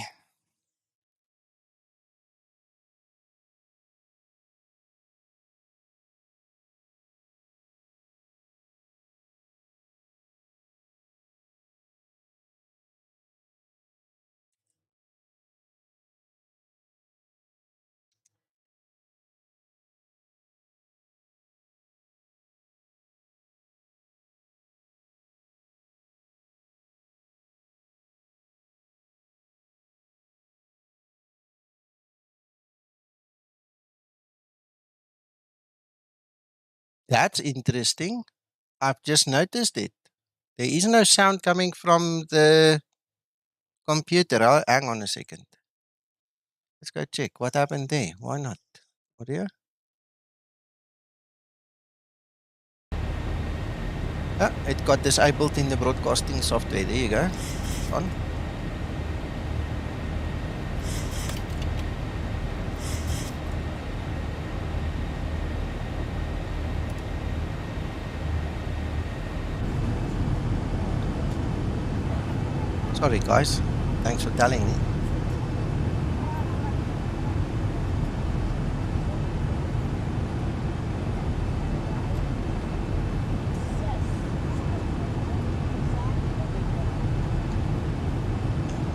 That's interesting. I've just noticed it. There is no sound coming from the computer. Hang on a second. Let's go check. What happened there? Why not? Audio? Ah, it got disabled in the broadcasting software. There you go. It's on. Sorry, guys. Thanks for telling me.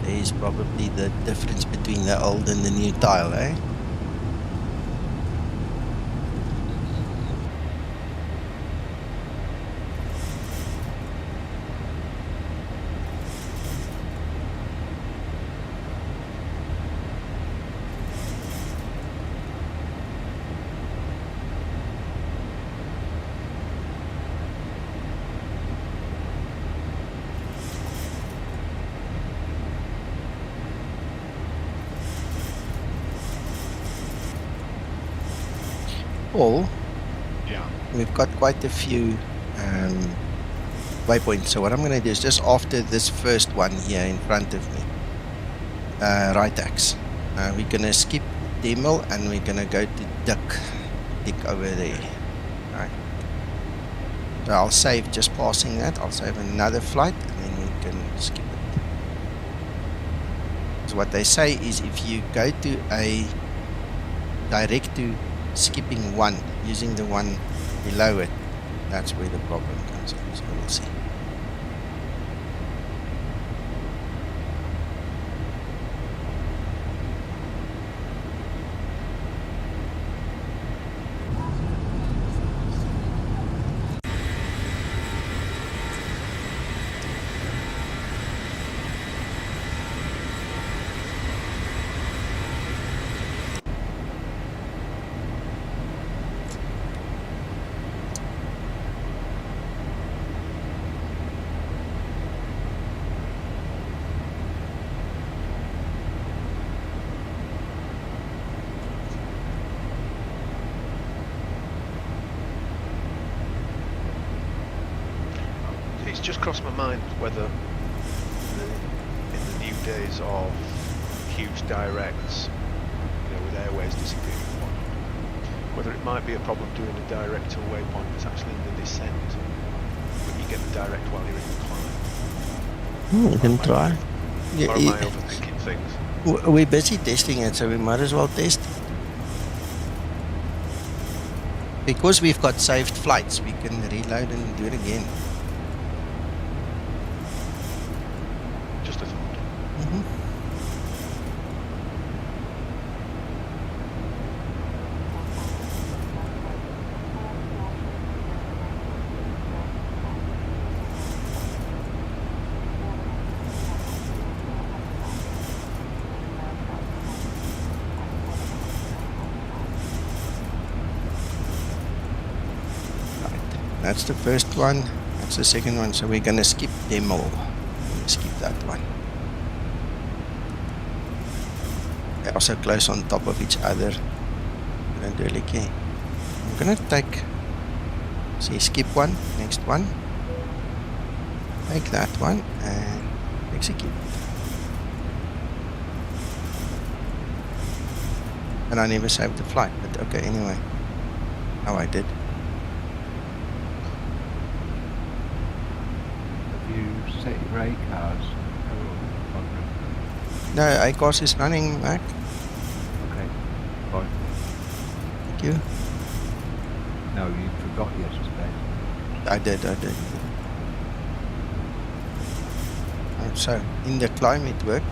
There's probably the difference between the old and the new tile, eh? Paul, Yeah. we've got quite a few waypoints. So what I'm going to do is just after this first one here in front of me, right axe, we're going to skip demo and we're going to go to dick over there. Right. So I'll save just passing that. I'll save another flight and then we can skip it. So what they say is if you go to a direct to skipping one using the one below it, that's where the problem comes in. So we'll see. It's just crossed my mind whether in the new days of huge directs, with airways disappearing, whether it might be a problem doing a direct to a waypoint that's actually in the descent, when you get the direct while you're in the climb. You can try. Or am I overthinking things? We're busy testing it, so we might as well test it. Because we've got saved flights, we can reload and do it again. Just a thought. Mm-hmm. That's the first one. That's the second one. So we're going to skip them all. Skip that one. They're also close on top of each other. I don't really care. I'm going to take... See, skip one. Next one. Take that one and execute. And I never saved the flight. But okay, anyway. How I did. Set your ACARS. No, ACARS is running, Mac. Okay, fine. Thank you. No, you forgot yesterday. I did. So, in the climb it worked.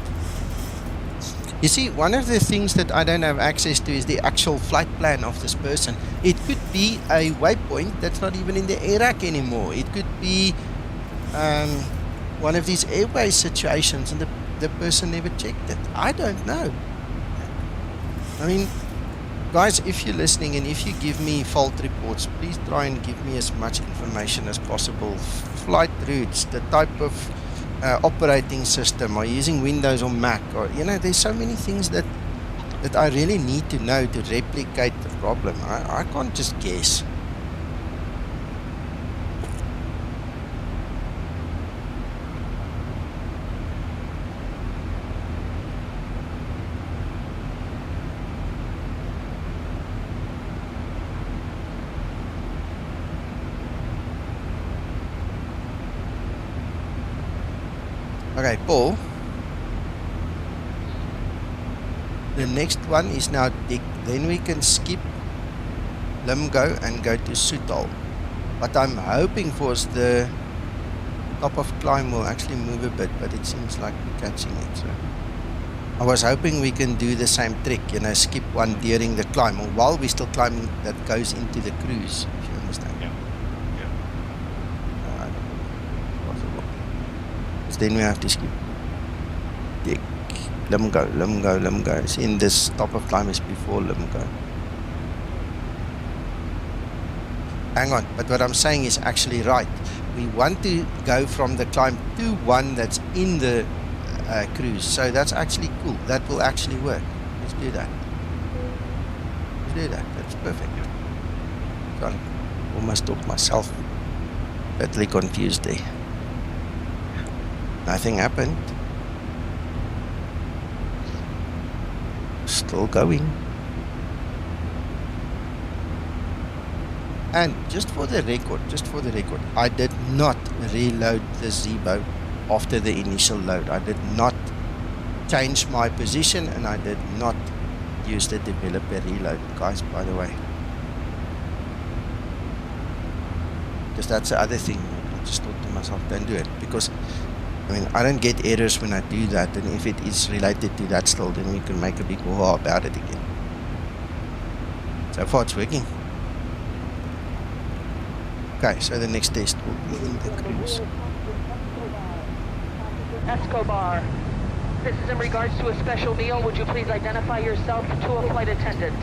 You see, one of the things that I don't have access to is the actual flight plan of this person. It could be a waypoint that's not even in the air rack anymore. It could be one of these airway situations and the person never checked it. I don't know. I mean, guys, if you're listening and if you give me fault reports, please try and give me as much information as possible. Flight routes, the type of operating system, are you using Windows or Mac, or there's so many things that I really need to know to replicate the problem. I can't just guess. Okay, Paul. The next one is now Dick. Then we can skip Limgo and go to Sutal. What I'm hoping for is the top of climb will actually move a bit, but it seems like we're catching it. So I was hoping we can do the same trick, skip one during the climb, or while we're still climbing, that goes into the cruise, if you understand. Yeah. I don't know. Possible. Because then we have to skip Dick. Limgo. It's in this top of climb is before Limgo. Hang on, but what I'm saying is actually right. We want to go from the climb to one that's in the cruise. So that's actually cool. That will actually work. Let's do that. That's perfect. Sorry, almost talked myself. Totally confused there. Nothing happened. Still going. And just for the record, I did not reload the Zibo after the initial load. I did not change my position, and I did not use the developer reload, guys, by the way. Because that's the other thing. I just thought to myself, don't do it. Because, I don't get errors when I do that, and if it is related to that still, then we can make a big hoo-ha about it again. So far it's working. Okay, so the next test will be in the cruise. Escobar, this is in regards to a special meal. Would you please identify yourself to a flight attendant?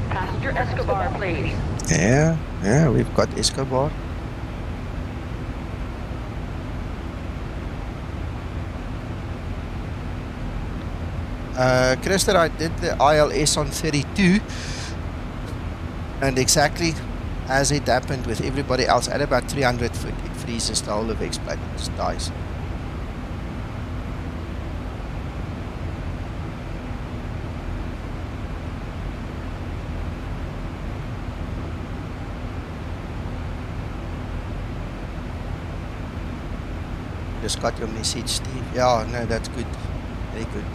Passenger Escobar, please. Yeah, we've got Escobar. Christer, I did the ILS on 32, and exactly as it happened with everybody else, at about 300 foot, it freezes, the whole of X-plane just dies. Just got your message, Steve. Yeah, no, that's good. Very good.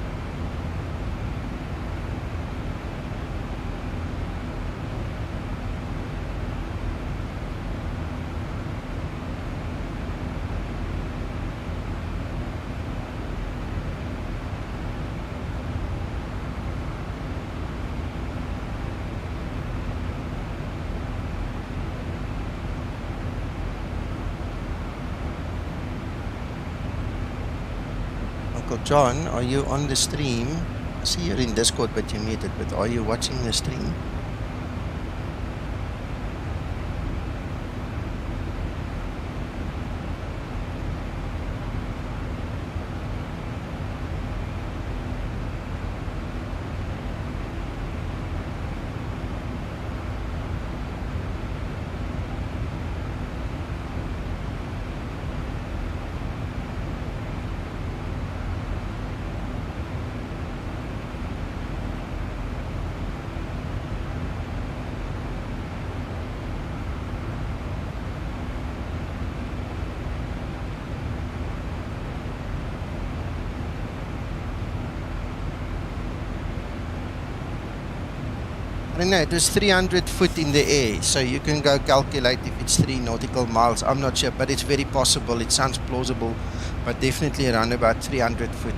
Uncle John, are you on the stream? I see you're in Discord, but you're muted. But are you watching the stream? I don't know, it was 300 foot in the air, so you can go calculate if it's 3 nautical miles. I'm not sure, but it's very possible. It sounds plausible, but definitely around about 300 foot.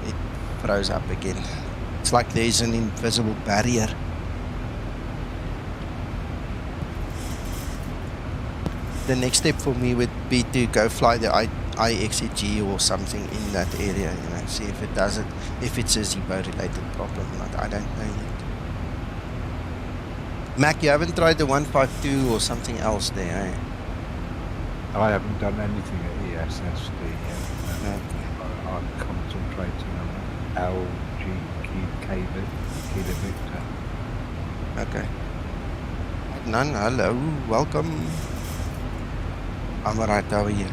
It froze up again. It's like there's an invisible barrier. The next step for me would be to go fly the IXEG or something in that area, you know, see if it does it, if it's a Zibo related problem or not. I don't know yet. Mac, you haven't tried the 152 or something else there, eh? I haven't done anything at ESSD yet. Okay. I'm concentrating on LGK Kilo Victor. Okay. Adnan, hello, welcome. I'm alright over here.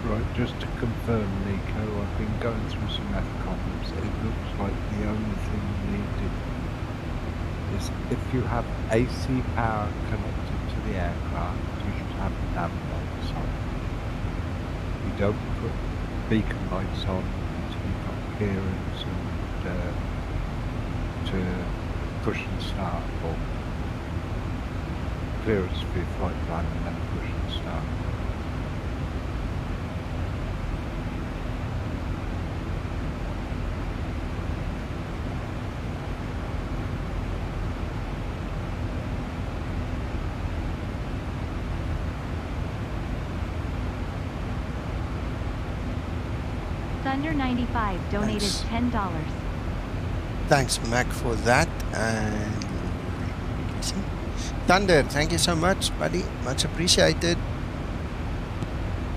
Right, just to confirm, Nico, I've been going through some math problems. It looks like the only thing needed is if you have AC power connected to the aircraft, you should have nav lights on. You don't put beacon lights on until you've got clearance and to push and start, or clearance for your flight plan and then push and start. Thunder 95 donated Thanks. $10. Thanks, Mac, for that. And see. Thunder, thank you so much, buddy. Much appreciated.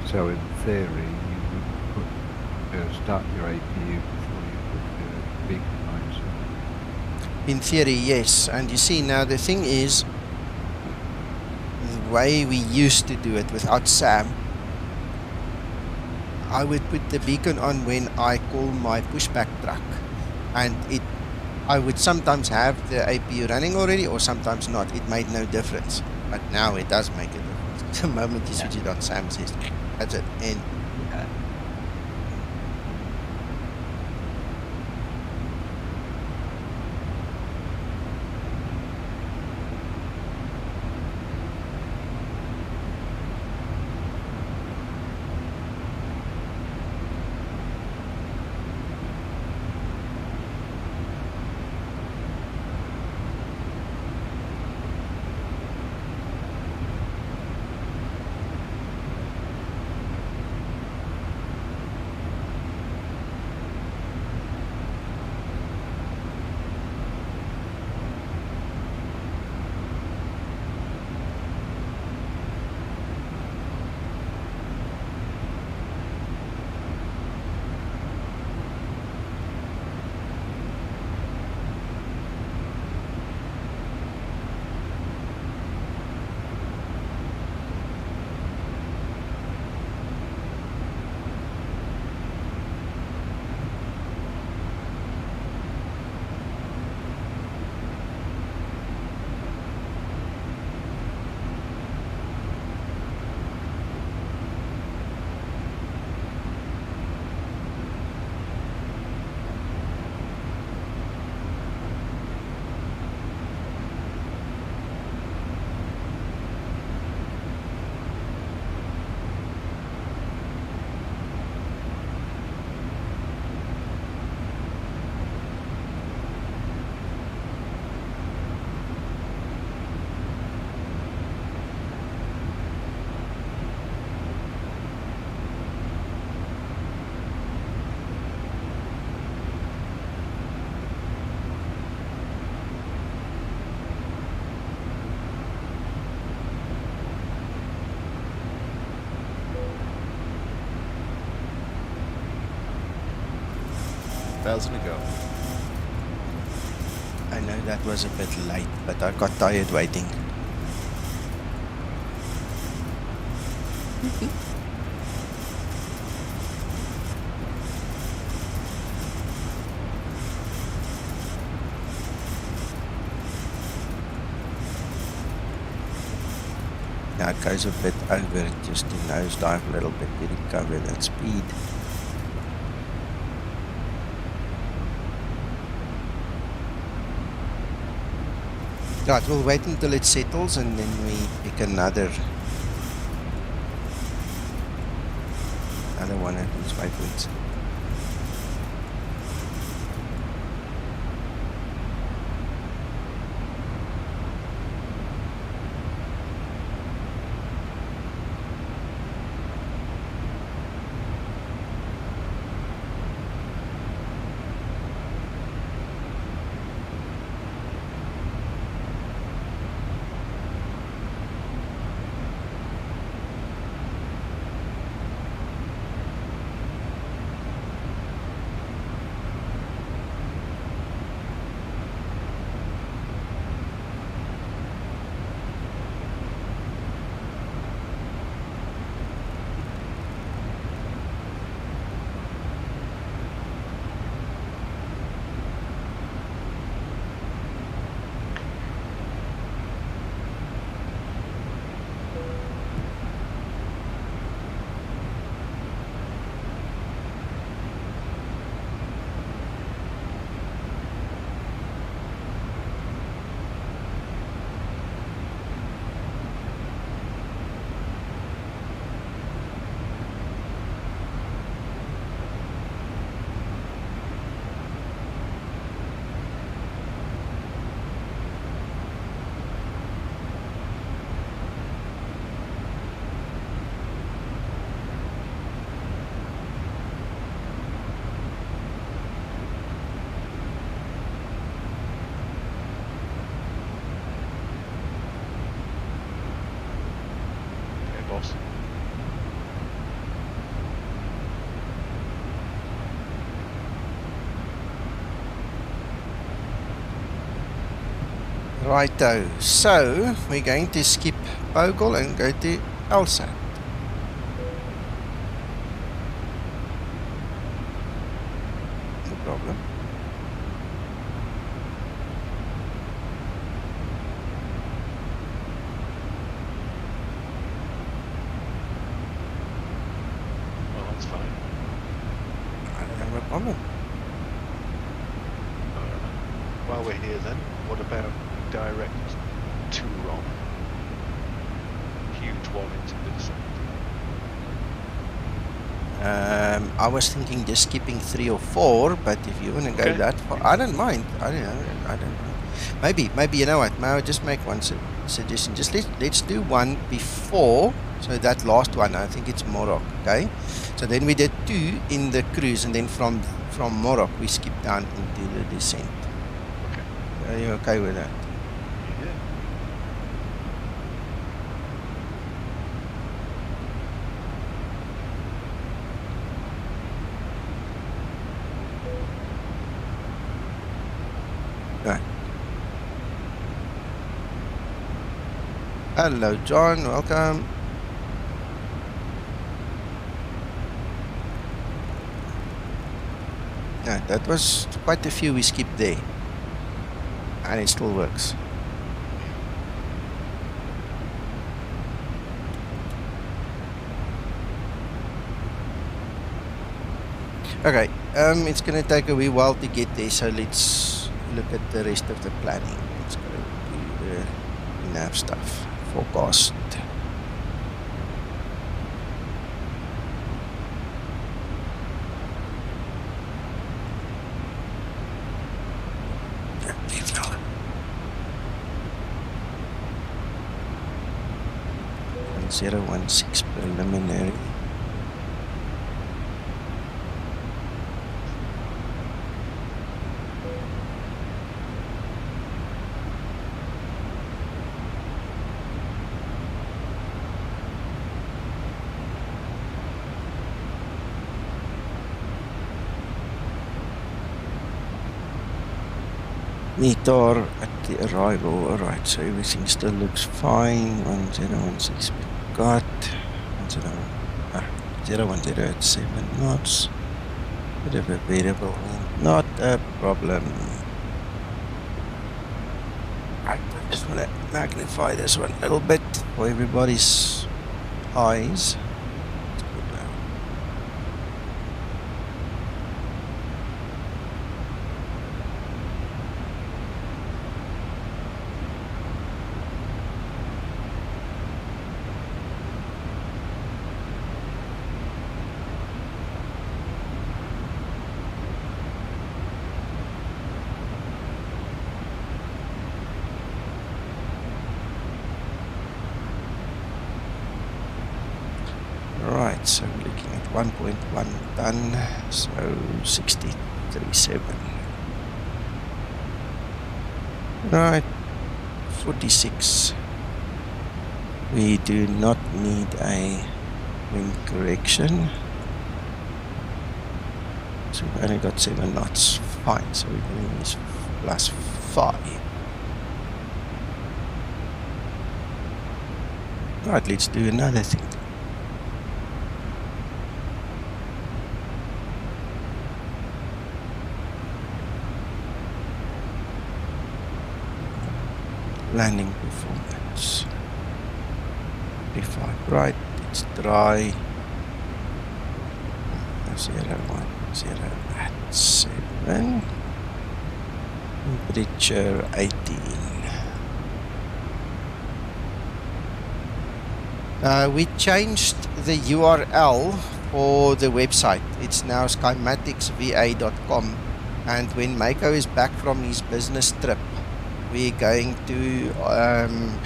So in theory, you would start your APU before you put the beacon lights on. In theory, yes. And you see, now the thing is, the way we used to do it without SAM, I would put the beacon on when I call my pushback truck. And I would sometimes have the APU running already or sometimes not. It made no difference. But now it does make a difference. The moment you switch it on, Sam says, that's it. And Yeah. Thousand to go. I know that was a bit late, but I got tired waiting. Now it goes a bit over just to nosedive a little bit to recover that speed. Right, we'll wait until it settles and then we pick another one at these 5 weeks. Boss. Righto, so we're going to skip Bogle and go to LSAT. No problem. problem. While we're here then, what about direct to ROM? Huge one into the vicinity. I was thinking just skipping 3 or 4, but if you want to go Okay. that far, I don't mind. I don't know. Maybe you know what? May I just make one suggestion? Just let's do one before. So that last one, I think it's Morok. Okay. So then we did 2 in the cruise, and then from Morok we skip down into the descent. Okay. Are you okay with that? Yeah. Right. Hello, John. Welcome. Yeah, that was quite a few we skipped there, and it still works. Okay, it's gonna take a wee while to get there, so let's look at the rest of the planning. Let's go do the nav stuff. Forecast. Yeah, 1016 preliminary. MEDIL at the arrival. Alright, so everything still looks fine. 1016 we got. 010 at 7 knots. Bit of a variable, not a problem. Right, I just want to magnify this one a little bit for everybody's eyes. Let's go down. Right, so we're looking at 1.1 ton, so 63.7. Right, 46. We do not need a wind correction. So we've only got 7 knots. Fine, so we're going to use +5. Right, let's do another thing. Landing performance 35. Right, it's dry. 010 at 7. Temperature 18. We changed the URL for the website. It's now SkymatixVA.com, and when Mako is back from his business trip, we're going to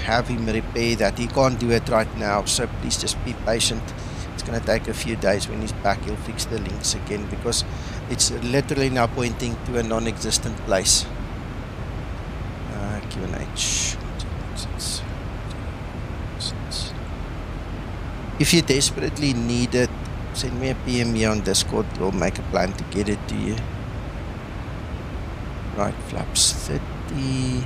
have him repair that. He can't do it right now, so please just be patient. It's going to take a few days. When he's back, he'll fix the links again, because it's literally now pointing to a non-existent place. QNH. If you desperately need it, send me a PM here on Discord. We'll make a plan to get it to you. Right, flaps 30. We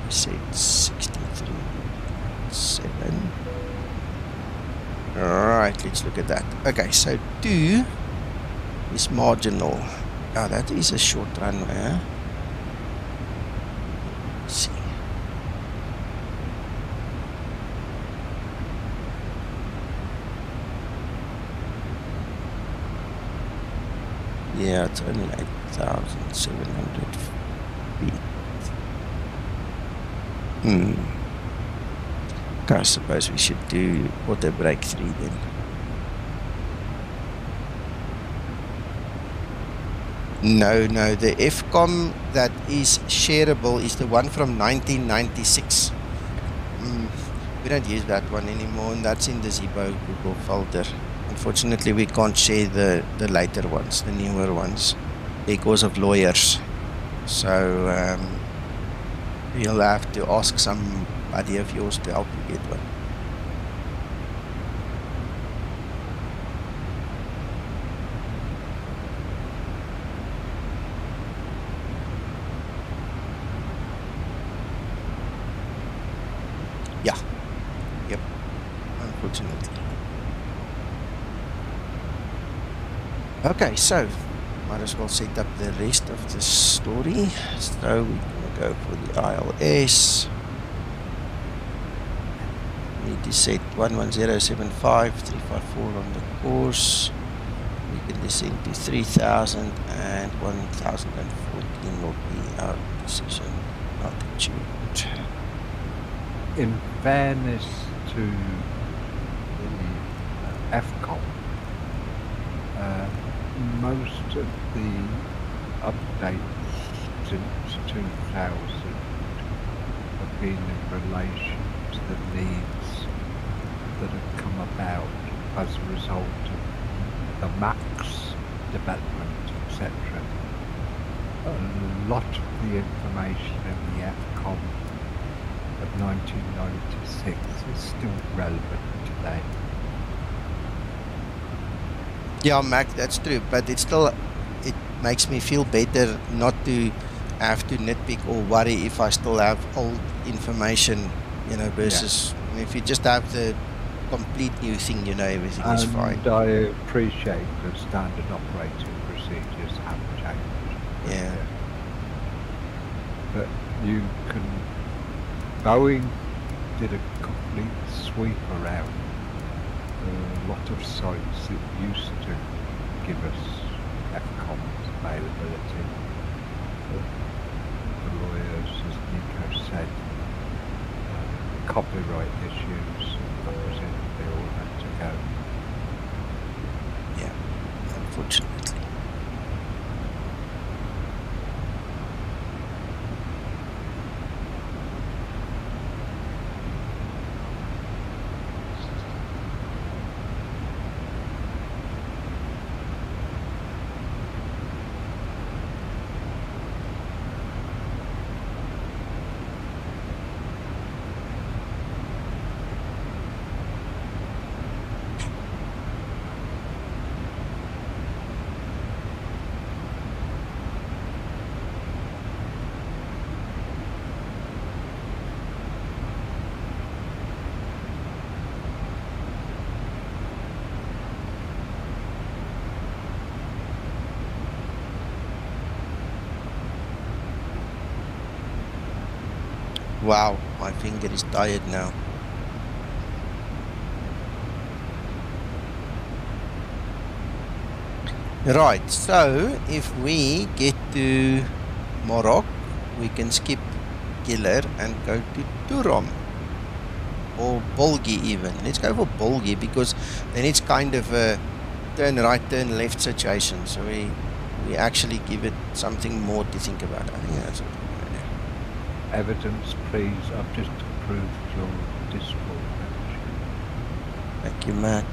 said 63.7. Alright, let's look at that. Okay, so 2 is marginal. Ah, that is a short runway, huh? Let's see. Yeah, it's only 8,700 feet. Okay, I suppose we should do auto brake 3 then. No, the FCOM that is shareable is the one from 1996. We don't use that one anymore, and that's in the Zibo Google folder. Unfortunately, we can't share the later ones, the newer ones, because of lawyers. So you'll have to ask somebody of yours to help you get one. Yeah. Yep. Unfortunately. Okay, so might as well set up the rest of the story. So we're gonna go for the ILS. Need to set 11075-354 on the course. We can descend to 3000 and 1014 will be our decision altitude. In fairness to the FCOM, most of the updates since 2000 have been in relation to the needs that have come about as a result of the MAX development, etc. A lot of the information in the FCOM of 1996 is still relevant today. Yeah, Mac, that's true, but it makes me feel better not to have to nitpick or worry if I still have old information, versus if you just have the complete new thing, everything is fine. And I appreciate that standard operating procedures have changed. Yeah. But Boeing did a complete sweep around a lot of sites that used to give us FCOM's availability. But the lawyers, as Nico said, copyright issues, I presume they all had to go. Yeah, unfortunately. Wow, my finger is tired now. Right, so if we get to Morocco, we can skip Killer and go to Turom. Or Bolgi even. Let's go for Bolgi because then it's kind of a turn right, turn left situation. So we actually give it something more to think about. I think that's what we're going to do. Evidence, please. I've just approved your Discord membership. Thank you, Mac.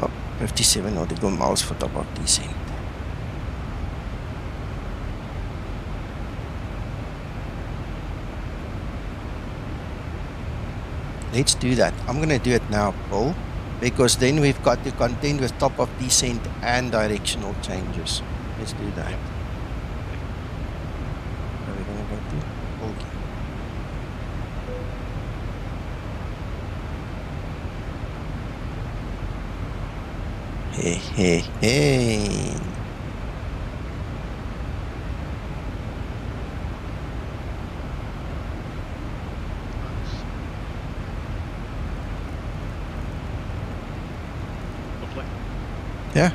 Oh, 57 nautical miles for top of descent. Let's do that. I'm going to do it now, Paul, because then we've got to contend with top of descent and directional changes. Let's do that. Okay. Hey, hey, hey. Lovely. Yeah.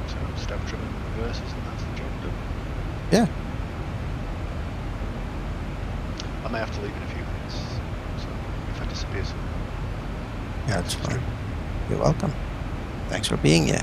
So stab trim and reverses, and that's the job done. Yeah. I may have to leave in a few minutes, so if I disappear soon. Yeah, that's fine. You're welcome. Thanks for being here.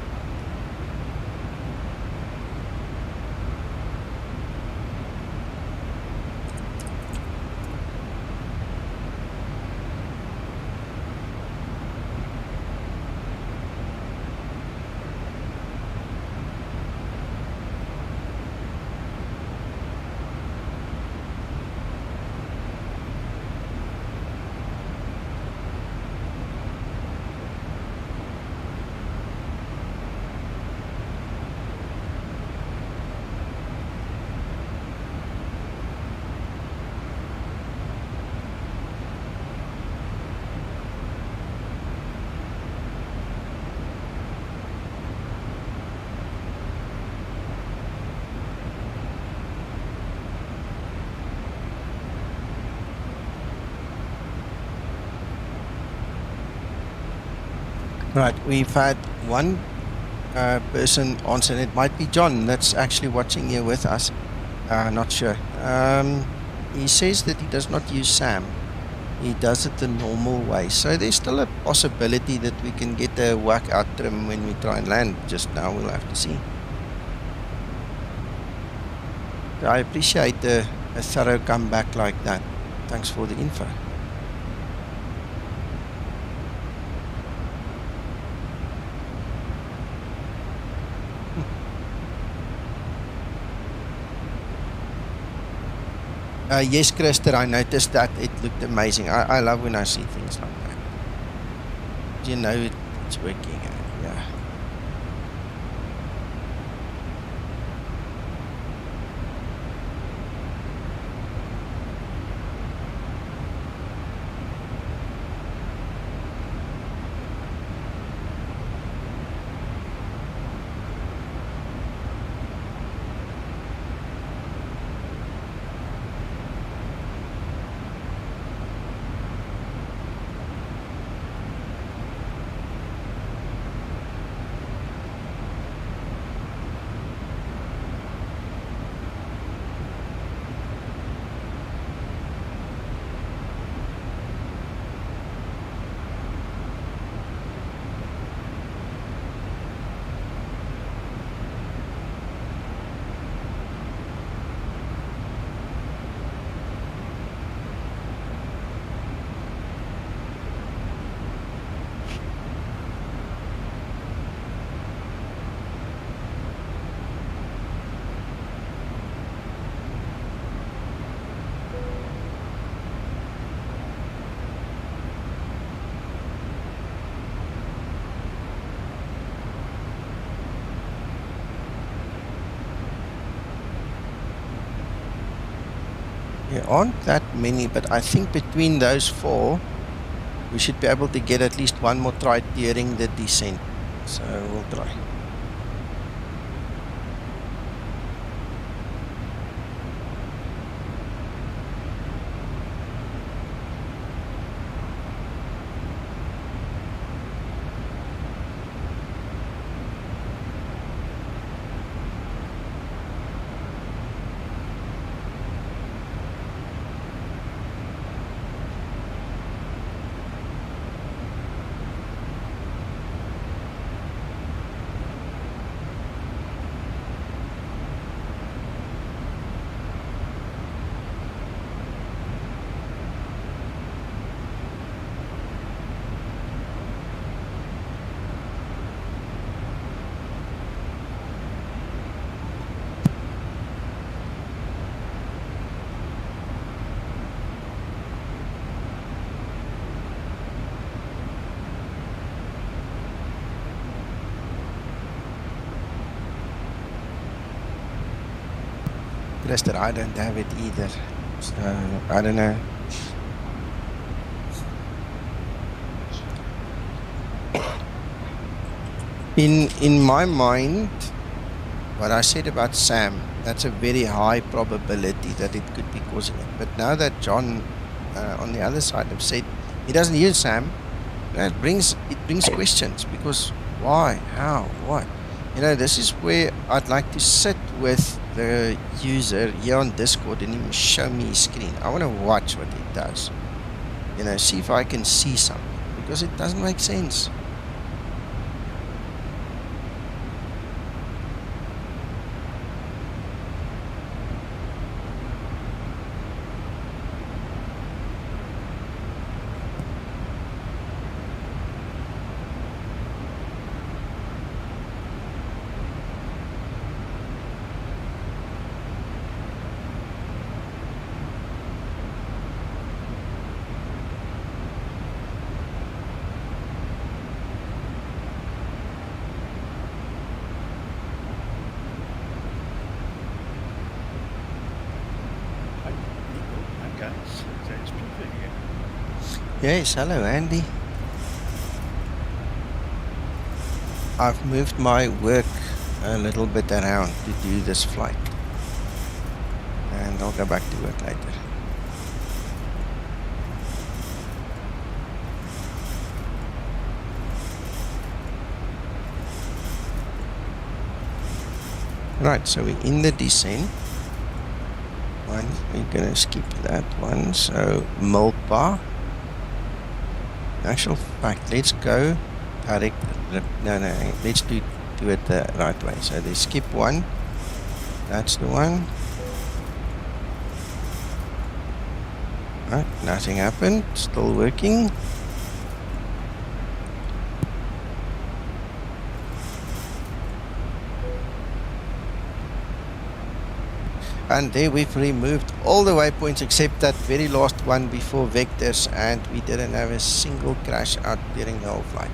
Right, we've had one person answer, and it might be John that's actually watching here with us. Not sure. He says that he does not use SAM. He does it the normal way. So there's still a possibility that we can get a whack out trim when we try and land. Just now, we'll have to see. So I appreciate a thorough comeback like that. Thanks for the info. Yes, Christer, I noticed that. It looked amazing. I love when I see things like that. You know it's working. Yeah. There aren't that many, but I think between those four, we should be able to get at least one more try during the descent. So we'll try. impressed that I don't have it either. So, I don't know. In my mind, what I said about Sam, that's a very high probability that it could be causing it. But now that John on the other side have said he doesn't use Sam, it brings questions, because why, how, what? You know, this is where I'd like to sit with the user here on Discord and him show me his screen. I want to watch what he does. You know, see if I can see something, because it doesn't make sense. Yes, hello Andy. I've moved my work a little bit around to do this flight, and I'll go back to work later. Right, so we're in the descent. We're gonna skip that one. So milk bar. In actual fact, let's go direct. No, let's do it the right way. So they skip one. That's the one. Right, nothing happened. Still working. And there we've removed all the waypoints except that very last one before vectors, and we didn't have a single crash out during the whole flight.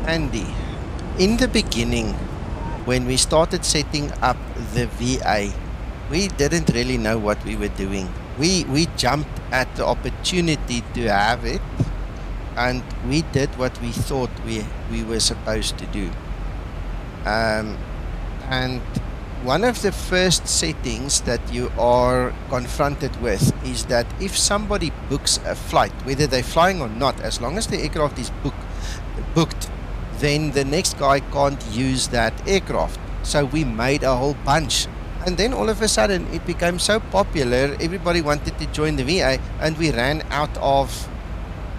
Andy, in the beginning, when we started setting up the VA, we didn't really know what we were doing. We jumped at the opportunity to have it, and we did what we thought we were supposed to do. And one of the first settings that you are confronted with is that if somebody books a flight, whether they're flying or not, as long as the aircraft is booked, then the next guy can't use that aircraft. So we made a whole bunch. And then all of a sudden it became so popular, everybody wanted to join the VA, and we ran out of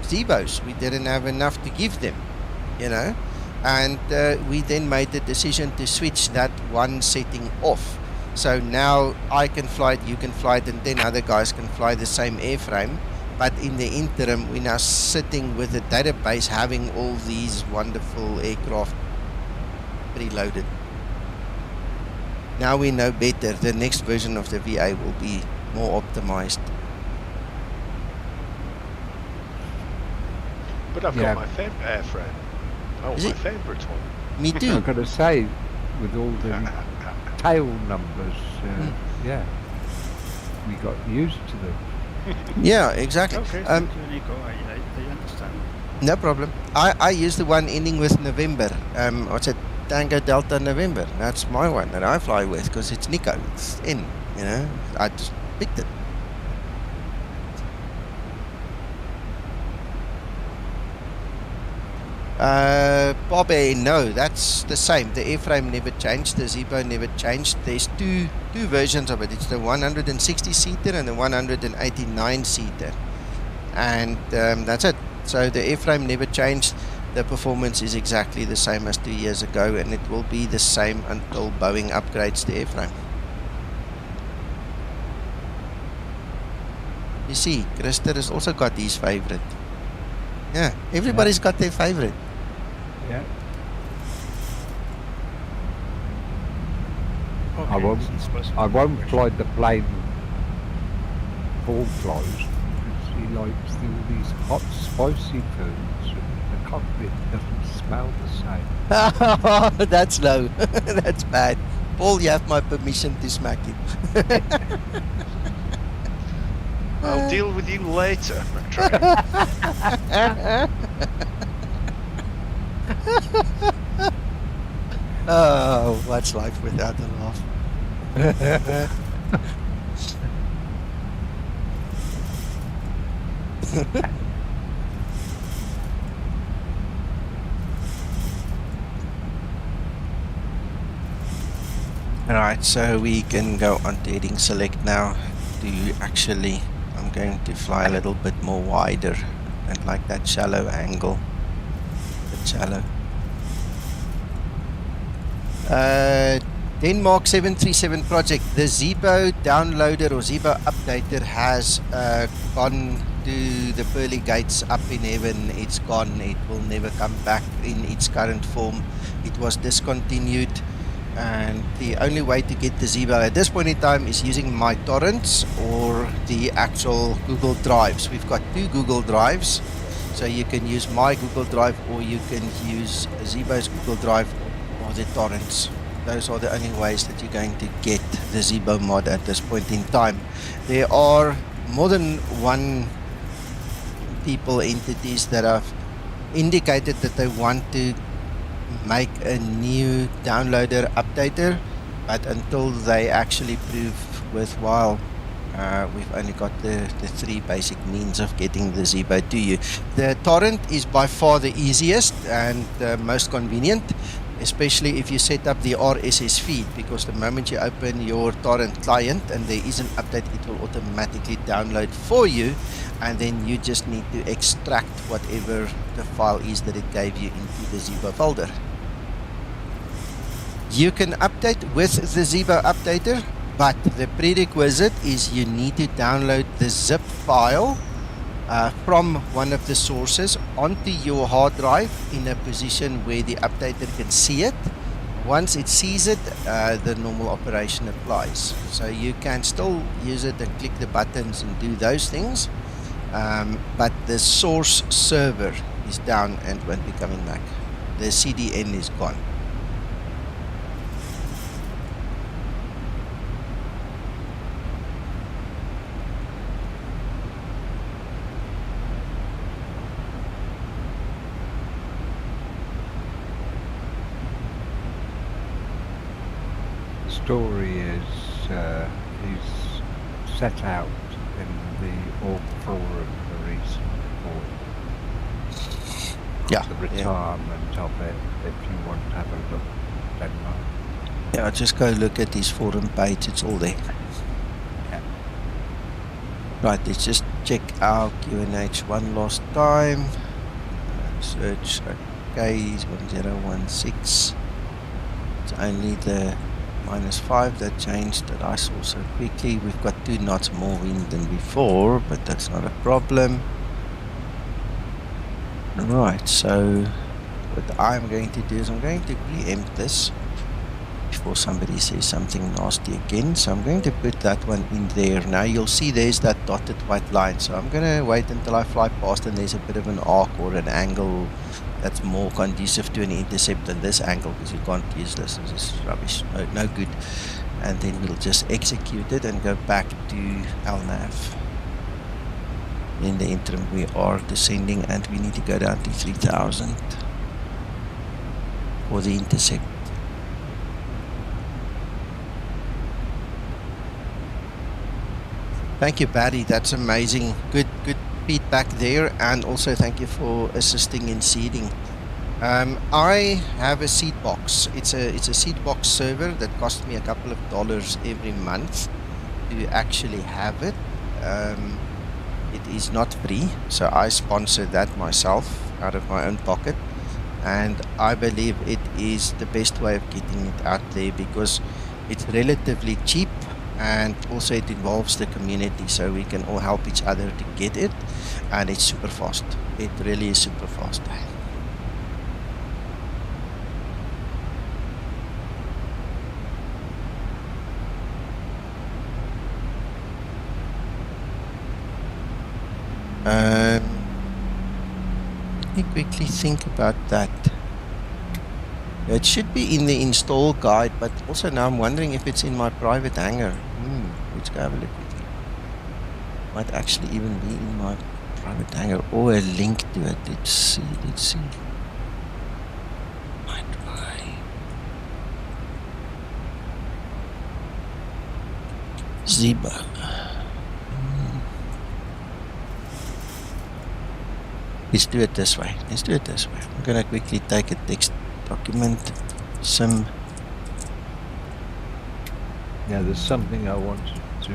Zibos. We didn't have enough to give them, you know. And we then made the decision to switch that one setting off. So now I can fly it, you can fly it, and 10 other guys can fly the same airframe. But in the interim, we're now sitting with a database having all these wonderful aircraft preloaded. Now we know better. The next version of the VA will be more optimized. But I've got my favourite airframe. Oh, my favourite one. Me too. I've got to say, with all the tail numbers, yeah, we got used to them. Yeah, exactly. Okay, thank you, Nico. I understand. No problem. I use the one ending with November. What's it? Tango Delta November. That's my one that I fly with because it's Nico. It's in, you know. I just picked it. Bobby, no, that's the same. The airframe never changed. The Zibo never changed. There's two versions of it. It's the 160 seater and the 189 seater, and that's it. So the airframe never changed. The performance is exactly the same as 2 years ago, and it will be the same until Boeing upgrades the airframe. You see, Christer has also got his favorite. Yeah, everybody's got their favorite. Yeah. Okay, I won't fly the plane full flies because he likes all these hot, spicy foods. The cockpit doesn't smell the same. That's low. That's bad. Paul, you have my permission to smack him. I'll deal with you later, McTrain. Oh, what's life without a laugh? Alright, so we can go on to heading select now to actually, I'm going to fly a little bit more wider and like that shallow angle. Bit shallow. Denmark 737 project. The Zibo downloader or Zibo updater has gone to the pearly gates up in heaven. It's gone. It will never come back in its current form. It was discontinued, and the only way to get the Zibo at this point in time is using my torrents or the actual Google Drives. We've got 2 Google Drives, so you can use my Google Drive or you can use Zibo's Google Drive or the torrents. Those are the only ways that you're going to get the Zibo mod at this point in time. There are more than one entities that have indicated that they want to make a new downloader updater, but until they actually prove worthwhile, we've only got the 3 basic means of getting the Zibo to you. The torrent is by far the easiest and the most convenient, especially if you set up the RSS feed, because the moment you open your torrent client and there is an update, it will automatically download for you, and then you just need to extract whatever the file is that it gave you into the Zibo folder. You can update with the Zibo updater, but the prerequisite is you need to download the zip file from one of the sources onto your hard drive in a position where the updater can see it. Once it sees it, the normal operation applies. So you can still use it and click the buttons and do those things, but the source server is down and won't be coming back. the CDN is gone. The story is he's set out in the org forum the reason for the retirement of it. If you want to have a look, Denmark. Yeah, just go look at his forum page, it's all there. Yeah. Right, let's just check our QNH one last time. Search, okay, he's 1016. It's only the -5 that changed that I saw so quickly. We've got 2 knots more wind than before, but that's not a problem. Right, so what I'm going to do is I'm going to preempt this before somebody says something nasty again. So I'm going to put that one in there. Now you'll see there's that dotted white line. So I'm going to wait until I fly past and there's a bit of an arc or an angle that's more conducive to an intercept than this angle, because you can't use this. This is rubbish, no good. And then we'll just execute it and go back to LNAV. In the interim we are descending and we need to go down to 3000 for the intercept. Thank you, Barry. That's amazing. Good feedback there, and also thank you for assisting in seeding. I have a seed box. It's a seed box server that costs me a couple of dollars every month to actually have it. It is not free, so I sponsor that myself out of my own pocket, and I believe it is the best way of getting it out there because it's relatively cheap. And also it involves the community, so we can all help each other to get it, and it's super fast. It really is super fast. Let me quickly think about that. It should be in the install guide, but also now I'm wondering if it's in my private hangar. Let's go have a look at it. Might actually even be in my private hangar or a link to it. Let's see. Might try. Zibo. Let's do it this way. I'm gonna quickly take a text document, some. Yeah, there's something I wanted to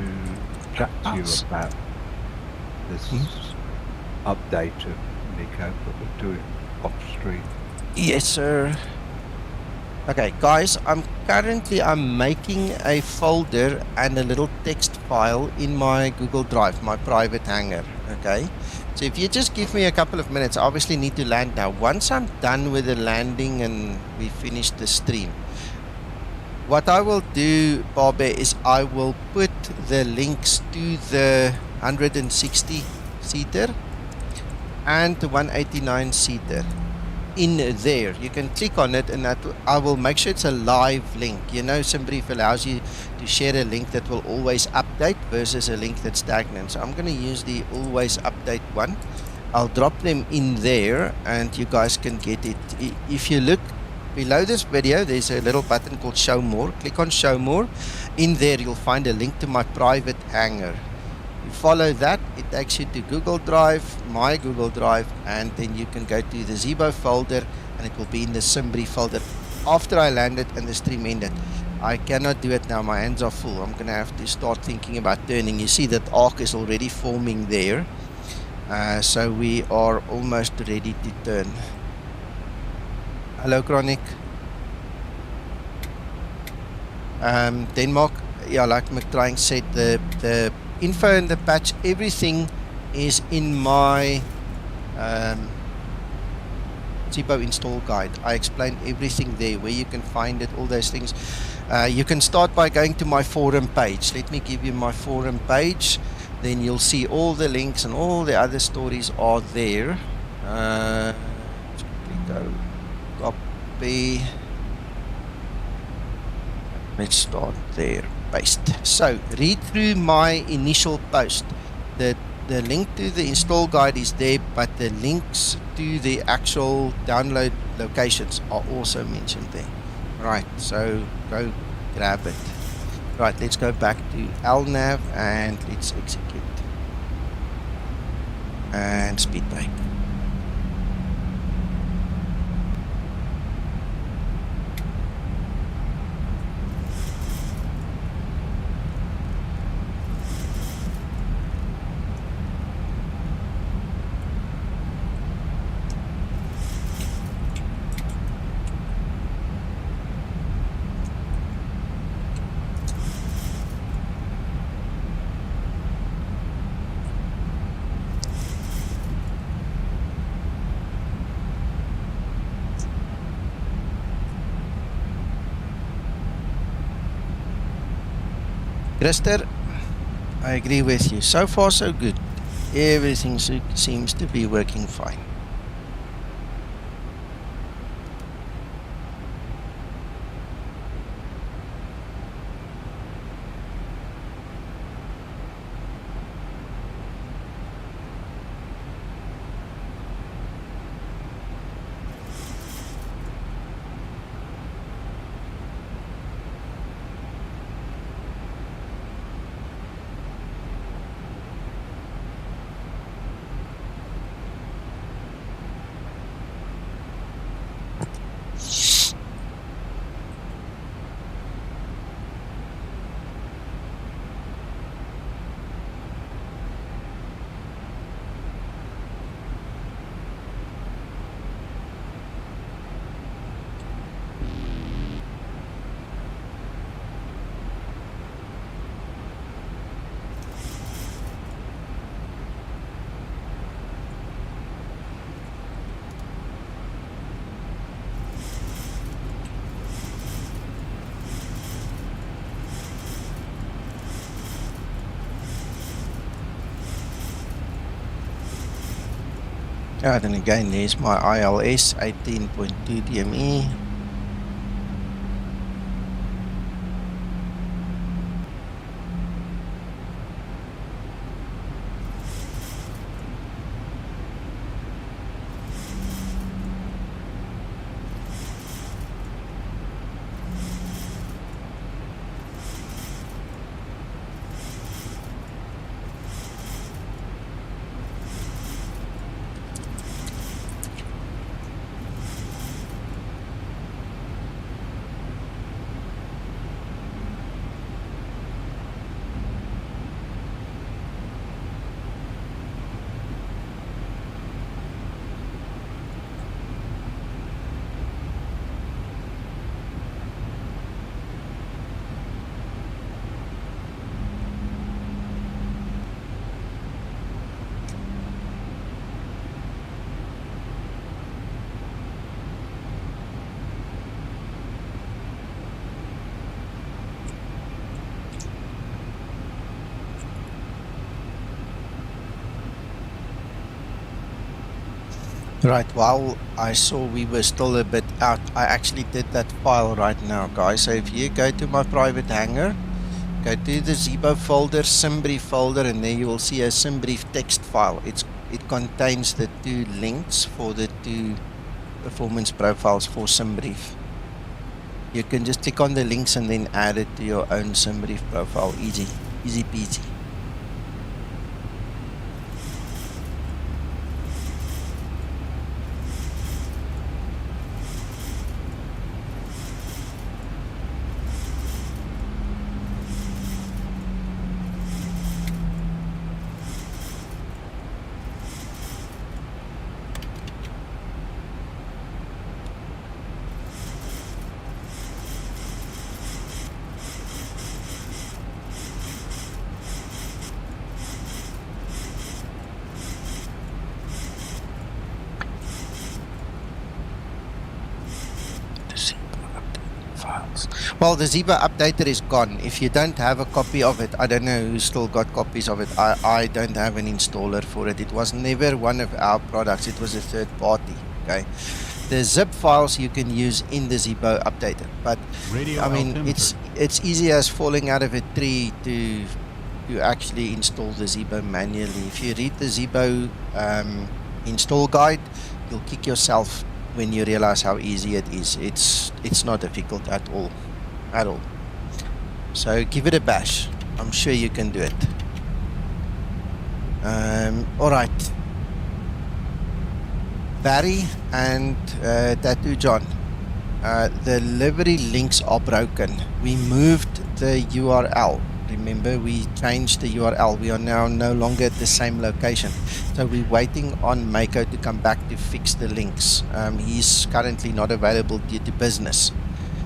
chat to you about. This update of Nico, but we'll do it off stream. Yes, sir. Okay, guys, I'm making a folder and a little text file in my Google Drive, my private hangar. Okay, so if you just give me a couple of minutes, I obviously need to land now. Once I'm done with the landing and we finish the stream, what I will do, Barbe, is I will put the links to the 160-seater and the 189-seater in there. You can click on it and I will make sure it's a live link. You know, SimBrief allows you to share a link that will always update versus a link that's stagnant. So I'm going to use the always update one. I'll drop them in there and you guys can get it. If you look below this video, there's a little button called Show More. Click on Show More. In there, you'll find a link to my private hangar. You follow that, it takes you to Google Drive, my Google Drive, and then you can go to the Zibo folder, and it will be in the SimBrief folder after I landed and the stream ended. I cannot do it now, my hands are full. I'm going to have to start thinking about turning. You see that arc is already forming there. So we are almost ready to turn. Hello, Chronic. Denmark, yeah, like McTrying said, the info and the patch, everything is in my Zibo install guide. I explained everything there, where you can find it, all those things. You can start by going to my forum page. Let me give you my forum page. Then you'll see all the links and all the other stories are there. Let's quickly go copy. Let's start there. Paste. So read through my initial post. The link to the install guide is there, but the links to the actual download locations are also mentioned there. Right, so go grab it. Right, let's go back to LNAV and let's execute. And speed break. Krister, I agree with you. So far, so good. Everything seems to be working fine. Yeah, then again, there's my ILS 18.2 DME. Right, while I saw we were still a bit out, I actually did that file right now, guys. So if you go to my private hangar, go to the Zibo folder, SimBrief folder, and there you will see a SimBrief text file. It contains the two links for the two performance profiles for SimBrief. You can just click on the links and then add it to your own SimBrief profile. Easy peasy. Well, the Zibo updater is gone. If you don't have a copy of it, I don't know who still got copies of it. I don't have an installer for it. It was never one of our products. It was a third party. Okay. The zip files you can use in the Zibo updater, but I mean it's easy as falling out of a tree to actually install the Zibo manually. If you read the Zibo install guide, you'll kick yourself when you realize how easy it is. It's not difficult at all. So give it a bash. I'm sure you can do it. All right. Barry and Tattoo John, the livery links are broken. We moved the URL. Remember, we changed the URL. We are now no longer at the same location. So we're waiting on Mako to come back to fix the links. He's currently not available due to business.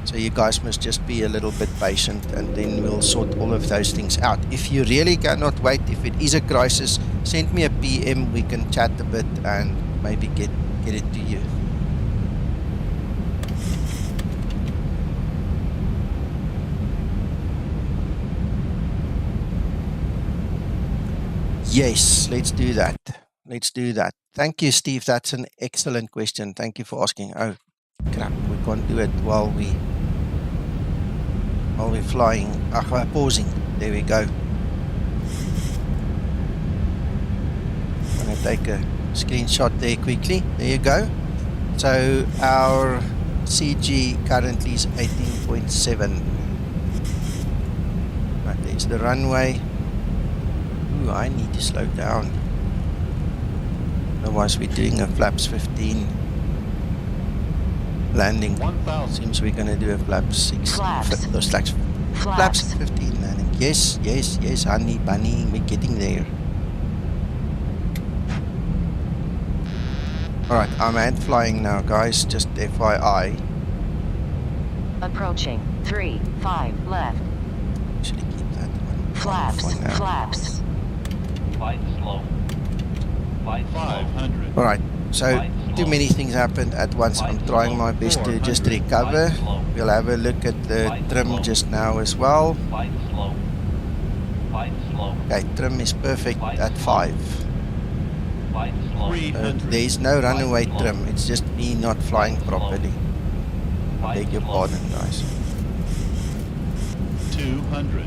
So you guys must just be a little bit patient, and then we'll sort all of those things out. If you really cannot wait, if it is a crisis, send me a PM. We can chat a bit and maybe get it to you. Yes, let's do that. Let's do that. Thank you, Steve. That's an excellent question. Thank you for asking. Oh, crap. We can't do it while we're flying. Pausing. There we go. I'm going to take a screenshot there quickly. There you go. So our CG currently is 18.7. Right, there's the runway. Ooh, I need to slow down. Otherwise we're doing a flaps 15 landing. 1000. Seems we're going to do a flaps 6. Flaps 15 landing. Yes, yes, yes, honey bunny, we're getting there. Alright, I'm hand flying now, guys, just FYI. Approaching 3-5 left. Actually keep that one. Flaps. Flight slow. Flight 500. Alright, so too many things happened at once. I'm trying my best to just recover. We'll have a look at the trim just now as well. Flight slow. Okay, trim is perfect at 5. There's no runaway trim, it's just me not flying properly. I beg your pardon, guys. 200.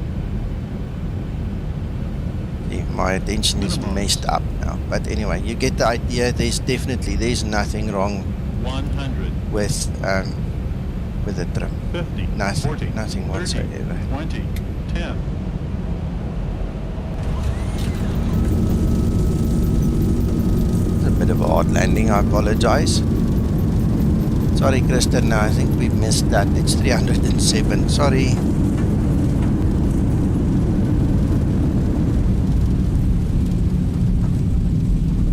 See, my attention is messed up now. But anyway, you get the idea. There's nothing wrong 100. with the trim. 50. Nothing, 40, nothing 30, whatsoever. 20. 10. A bit of a hard landing, I apologize. Sorry, Kristen, I think we missed that. It's 307. Sorry.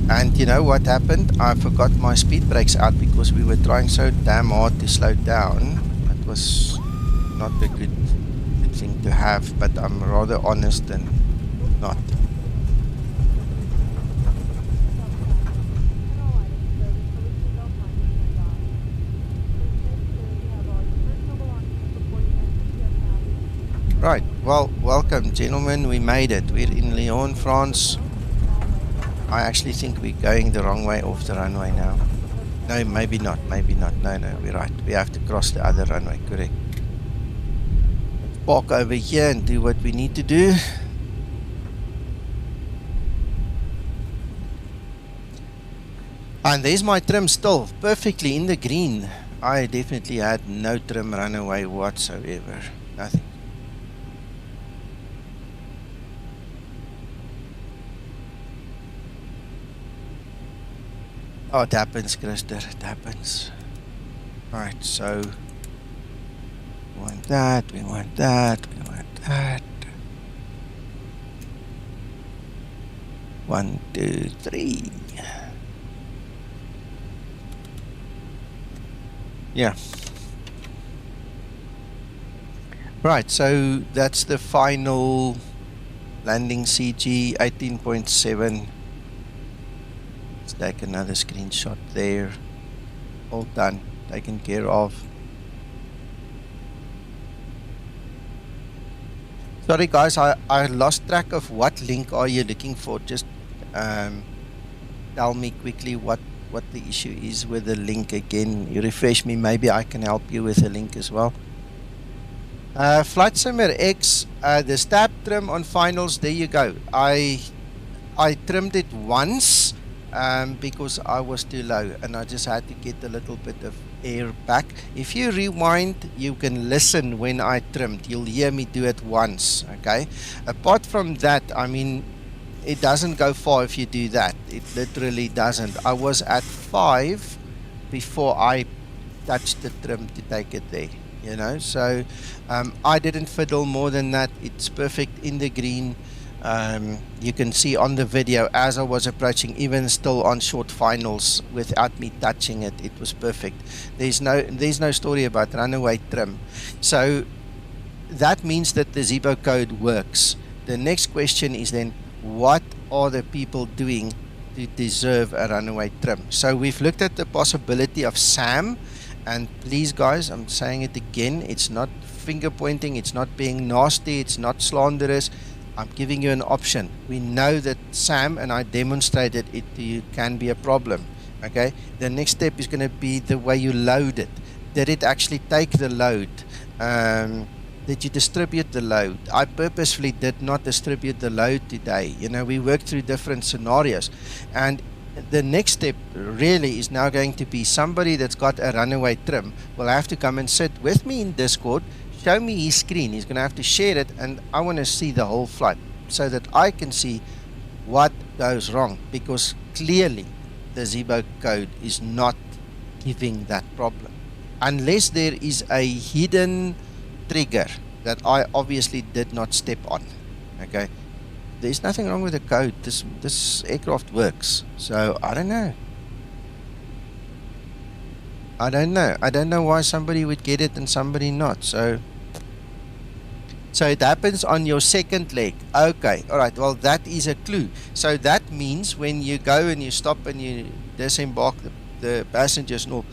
And you know what happened? I forgot my speed brakes out because we were trying so damn hard to slow down. That was not a good thing to have, but I'm rather honest than not. Right, well, welcome gentlemen, we made it. We're in Lyon, France. I actually think we're going the wrong way off the runway now. No, maybe not, no, we're right. We have to cross the other runway, correct. Let's park over here and do what we need to do. And there's my trim still, perfectly in the green. I definitely had no trim runaway whatsoever, nothing. Oh, it happens, Christer, it happens. Alright, so we want that, we want that, we want that. 1, 2, 3. Yeah. Right, so that's the final landing CG 18.7. Let's take another screenshot there. All done, taken care of. Sorry guys, I lost track of what link are you looking for. Just tell me quickly what what the issue is with the link again. You refresh me, maybe I can help you with the link as well. Flight Simmer X, the stab trim on finals, there you go. I trimmed it once because I was too low and I just had to get a little bit of air back. If you rewind, you can listen when I trimmed. You'll hear me do it once, okay? Apart from that, I mean, it doesn't go far if you do that. It literally doesn't. I was at 5 before I touched the trim to take it there, you know? So I didn't fiddle more than that. It's perfect in the green. You can see on the video as I was approaching, even still on short finals without me touching it, it was perfect. There's no story about runaway trim. So that means that the Zibo code works. The next question is then, what are the people doing to deserve a runaway trim? So we've looked at the possibility of SAM, and please guys, I'm saying it again, it's not finger pointing, it's not being nasty, it's not slanderous. I'm giving you an option. We know that SAM, and I demonstrated it to you, can be a problem. Okay, the next step is going to be the way you load it. Did it actually take the load? Did you distribute the load? I purposefully did not distribute the load today. You know, we worked through different scenarios, and the next step really is now going to be somebody that's got a runaway trim will have to come and sit with me in Discord, show me his screen. He's going to have to share it, and I want to see the whole flight so that I can see what goes wrong, because clearly the Zibo code is not giving that problem unless there is a hidden trigger that I obviously did not step on. Okay, there's nothing wrong with the code. This aircraft works. So I don't know. I don't know why somebody would get it and somebody not. So it happens on your second leg. Okay, all right. Well, that is a clue. So that means when you go and you stop and you disembark the passengers, no,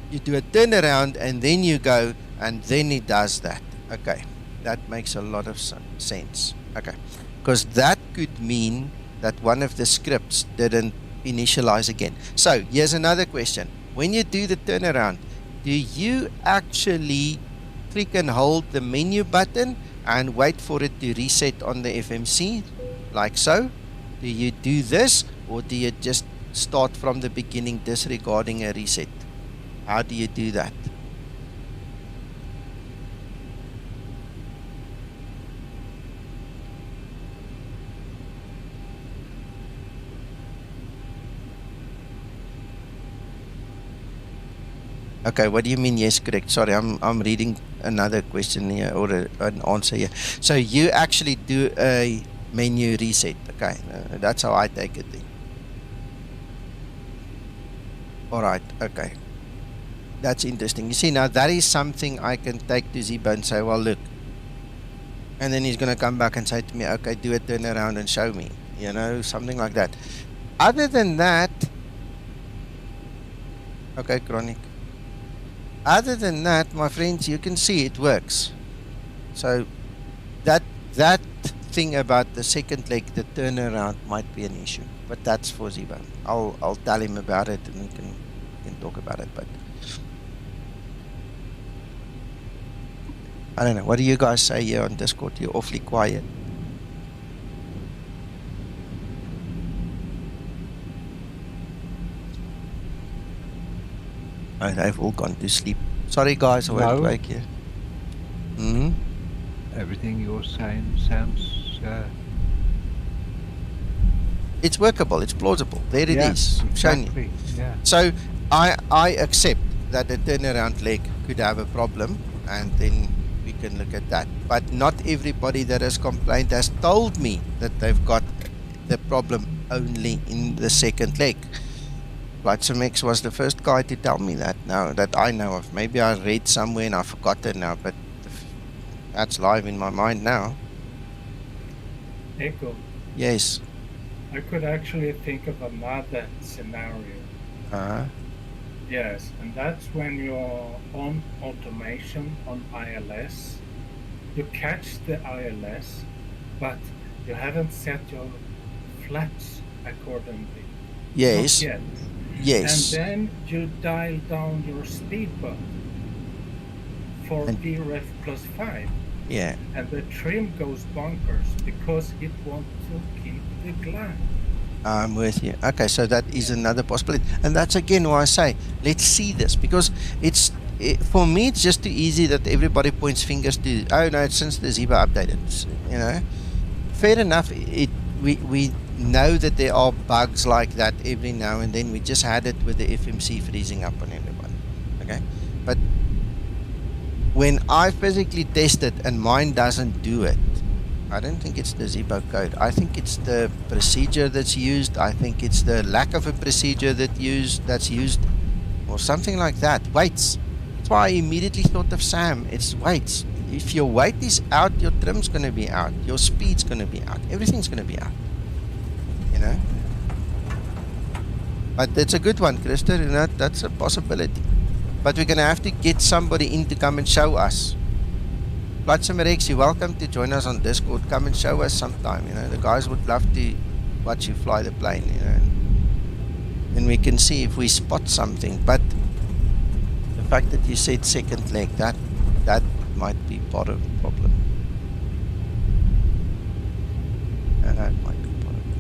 you do a turnaround and then you go and then it does that. Okay, that makes a lot of sense. Okay, because that could mean that one of the scripts didn't initialize again. So here's another question. When you do the turnaround, do you actually click and hold the menu button and wait for it to reset on the FMC, like so? Do you do this, or do you just start from the beginning disregarding a reset? How do you do that? Okay, what do you mean yes, correct? Sorry, I'm reading another question here, or an answer here. So you actually do a menu reset. Okay, that's how I take it then. Alright, okay. That's interesting. You see, now that is something I can take to Zibo and say, well, look. And then he's going to come back and say to me, okay, do a turnaround and show me. You know, something like that. Other than that, okay, Chronic. Other than that, my friends, you can see it works. So that thing about the second leg, the turnaround, might be an issue, but that's for Zibo. I'll tell him about it and we can talk about it. But I don't know. What do you guys say here on Discord? You're awfully quiet. Oh, they've all gone to sleep. Sorry, guys, I won't wake you. Everything you're saying sounds... It's workable. It's plausible. There it is. Exactly. Shown you. Yeah. So I accept that the turnaround leg could have a problem, and then we can look at that. But not everybody that has complained has told me that they've got the problem only in the second leg. Platsumex was the first guy to tell me that now that I know of. Maybe I read somewhere and I forgot it now, but that's live in my mind now. Echo. Yes. I could actually think of another scenario. Yes, and that's when you're on automation on ILS. You catch the ILS, but you haven't set your flaps accordingly. Yes. Not yet. Yes. And then you dial down your speed button for VREF +5. Yeah. And the trim goes bonkers because it wants to keep the glide. I'm with you. Okay, so that is another possibility. And that's again why I say, let's see this, because for me, it's just too easy that everybody points fingers to, oh no, it's since the Zibo updated, you know. Fair enough, we know that there are bugs like that every now and then. We just had it with the FMC freezing up on everybody, okay? But when I physically test it and mine doesn't do it, I don't think it's the Zibo code. I think it's the procedure that's used. I think it's the lack of a procedure that's used, or something like that. Weights. That's why I immediately thought of Sam. It's weights. If your weight is out, your trim's going to be out. Your speed's going to be out. Everything's going to be out. You know? But it's a good one, Krista. You know, that's a possibility. But we're going to have to get somebody in to come and show us. Platsumerex, you're welcome to join us on Discord. Come and show us sometime. You know, the guys would love to watch you fly the plane, you know. And we can see if we spot something. But the fact that you said second leg, that might be part of the problem. And that might be part of the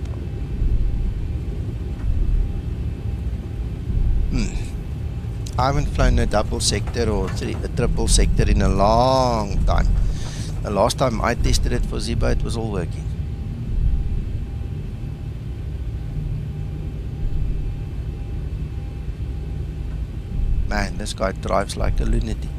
problem. I haven't flown a double sector or a triple sector in a long time. The last time I tested it for Zibo, it was all working. Man, this guy drives like a lunatic.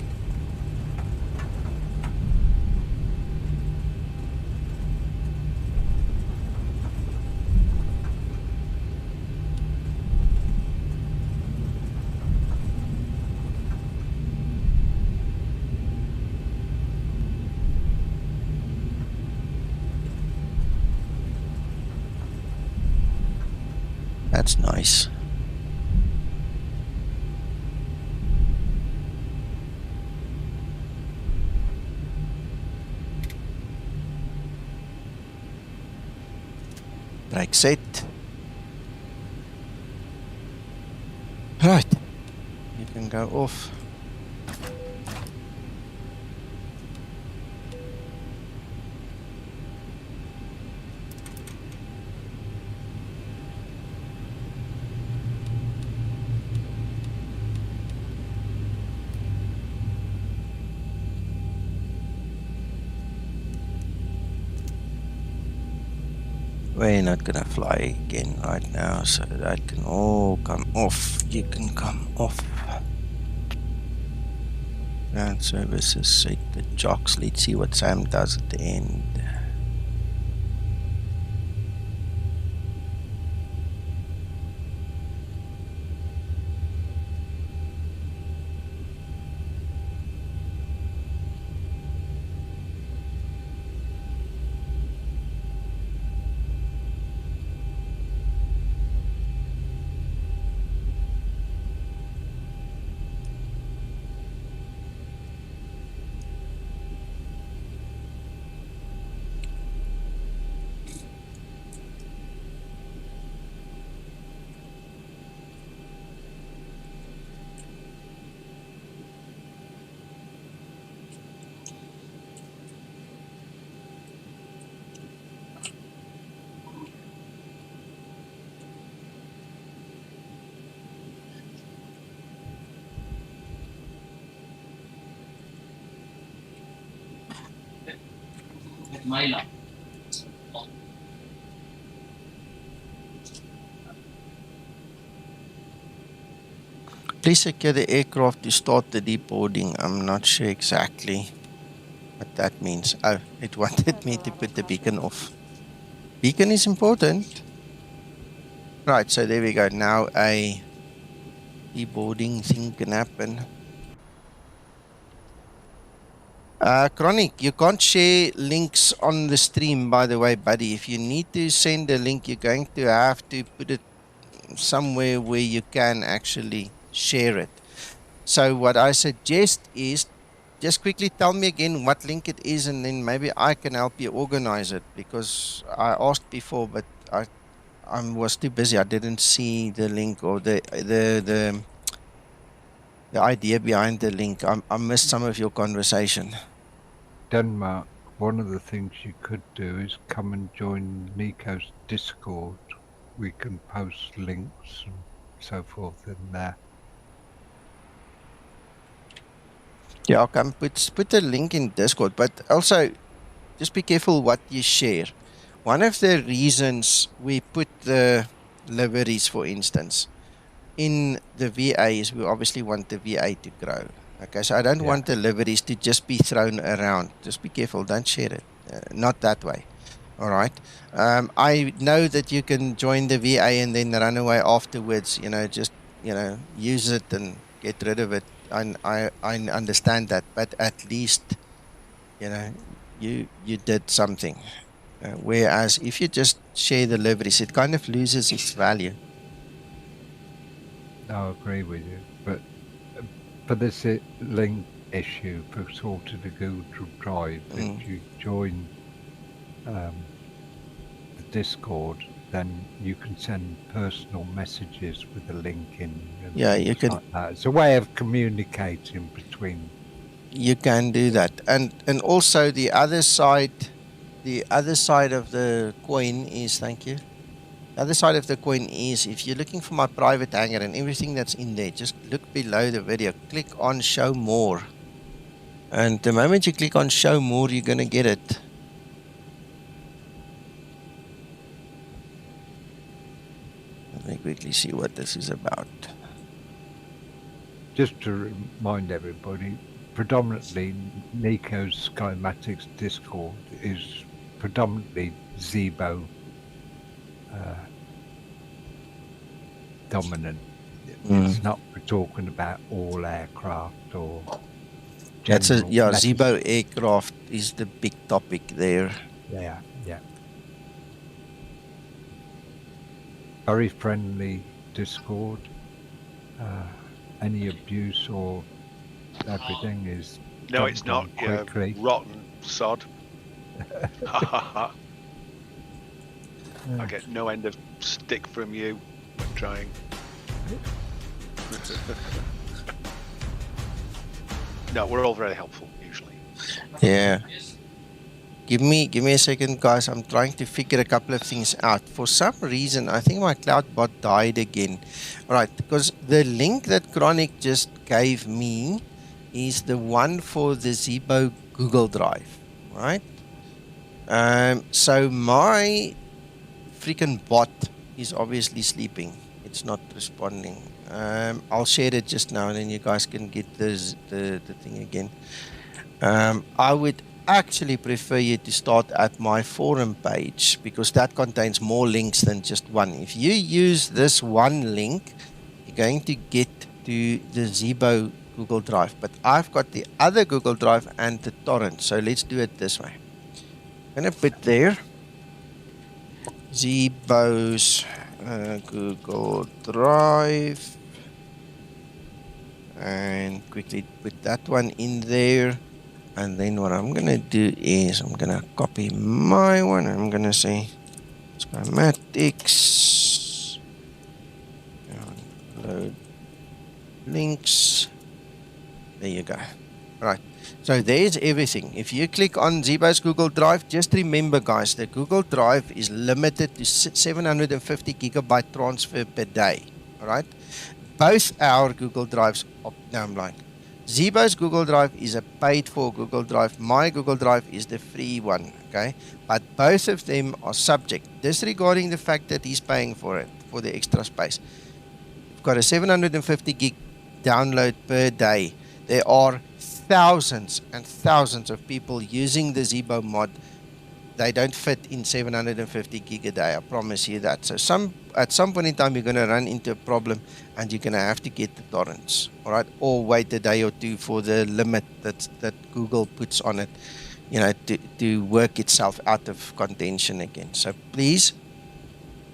That's nice. Brake set. Right. You can go off. We're not gonna fly again right now, so that can all come off. You can come off. Ground services, set the jocks. Let's see what Sam does at the end. Please secure the aircraft to start the deboarding. I'm not sure exactly what that means. Oh, it wanted me to put the beacon off. Beacon is important. Right, so there we go. Now a deboarding thing can happen. Chronic, you can't share links on the stream, by the way, buddy. If you need to send a link, you're going to have to put it somewhere where you can actually share it. So what I suggest is just quickly tell me again what link it is, and then maybe I can help you organize it, because I asked before, but I was too busy. I didn't see the link or the idea behind the link. I missed some of your conversation. Denmark, one of the things you could do is come and join Nico's Discord. We can post links and so forth in there. Yeah, I'll come put the link in Discord, but also just be careful what you share. One of the reasons we put the liveries, for instance, in the VA is we obviously want the VA to grow. Okay, so I don't want the liveries to just be thrown around. Just be careful, don't share it. Not that way. All right. I know that you can join the VA and then run away afterwards. Just use it and get rid of it. I understand that, but at least you did something. Whereas if you just share the liveries, it kind of loses its value. I agree with you, but for this link issue, for sort of the Google Drive, if you join the Discord, then you can send personal messages with a link in. And yeah, you can. Like that. It's a way of communicating between. You can do that, and also the other side of the coin is, thank you. The other side of the coin is, if you're looking for my private hangar and everything that's in there, just look below the video, click on show more. And the moment you click on show more, you're going to get it. Let me quickly see what this is about. Just to remind everybody, predominantly Nico's Skymatix Discord is predominantly Zibo dominant. It's not we're talking about all aircraft or general. Zibo aircraft is the big topic there. Yeah. Very friendly Discord. Any abuse or everything is no, it's not. Quickly. Rotten sod. I get no end of stick from you when trying. No, we're all very helpful usually. Yeah. Give me a second, guys. I'm trying to figure a couple of things out. For some reason, I think my cloud bot died again. All right, because the link that Chronic just gave me is the one for the Zibo Google Drive, right? So my freaking bot is obviously sleeping. It's not responding. I'll share it just now, and then you guys can get the thing again. I would actually prefer you to start at my forum page, because that contains more links than just one. If you use this one link, you're going to get to the Zibo Google Drive, but I've got the other Google Drive and the torrent, so let's do it this way. I'm going to put there Zibo's Google Drive and quickly put that one in there. And then what I'm going to do is I'm going to copy my one. I'm going to say Skymatix. Download links. There you go. All right. So there's everything. If you click on Zibo's Google Drive, just remember, guys, the Google Drive is limited to 750 gigabyte transfer per day. All right. Both our Google Drives, I'm lying. Zibo's Google Drive is a paid-for Google Drive. My Google Drive is the free one, okay? But both of them are subject, disregarding the fact that he's paying for it, for the extra space. We've got a 750 gig download per day. There are thousands and thousands of people using the Zibo mod. They don't fit in 750 gig a day, I promise you that. So at some point in time, you're going to run into a problem and you're going to have to get the torrents, all right? Or wait a day or two for the limit that Google puts on it, to work itself out of contention again. So please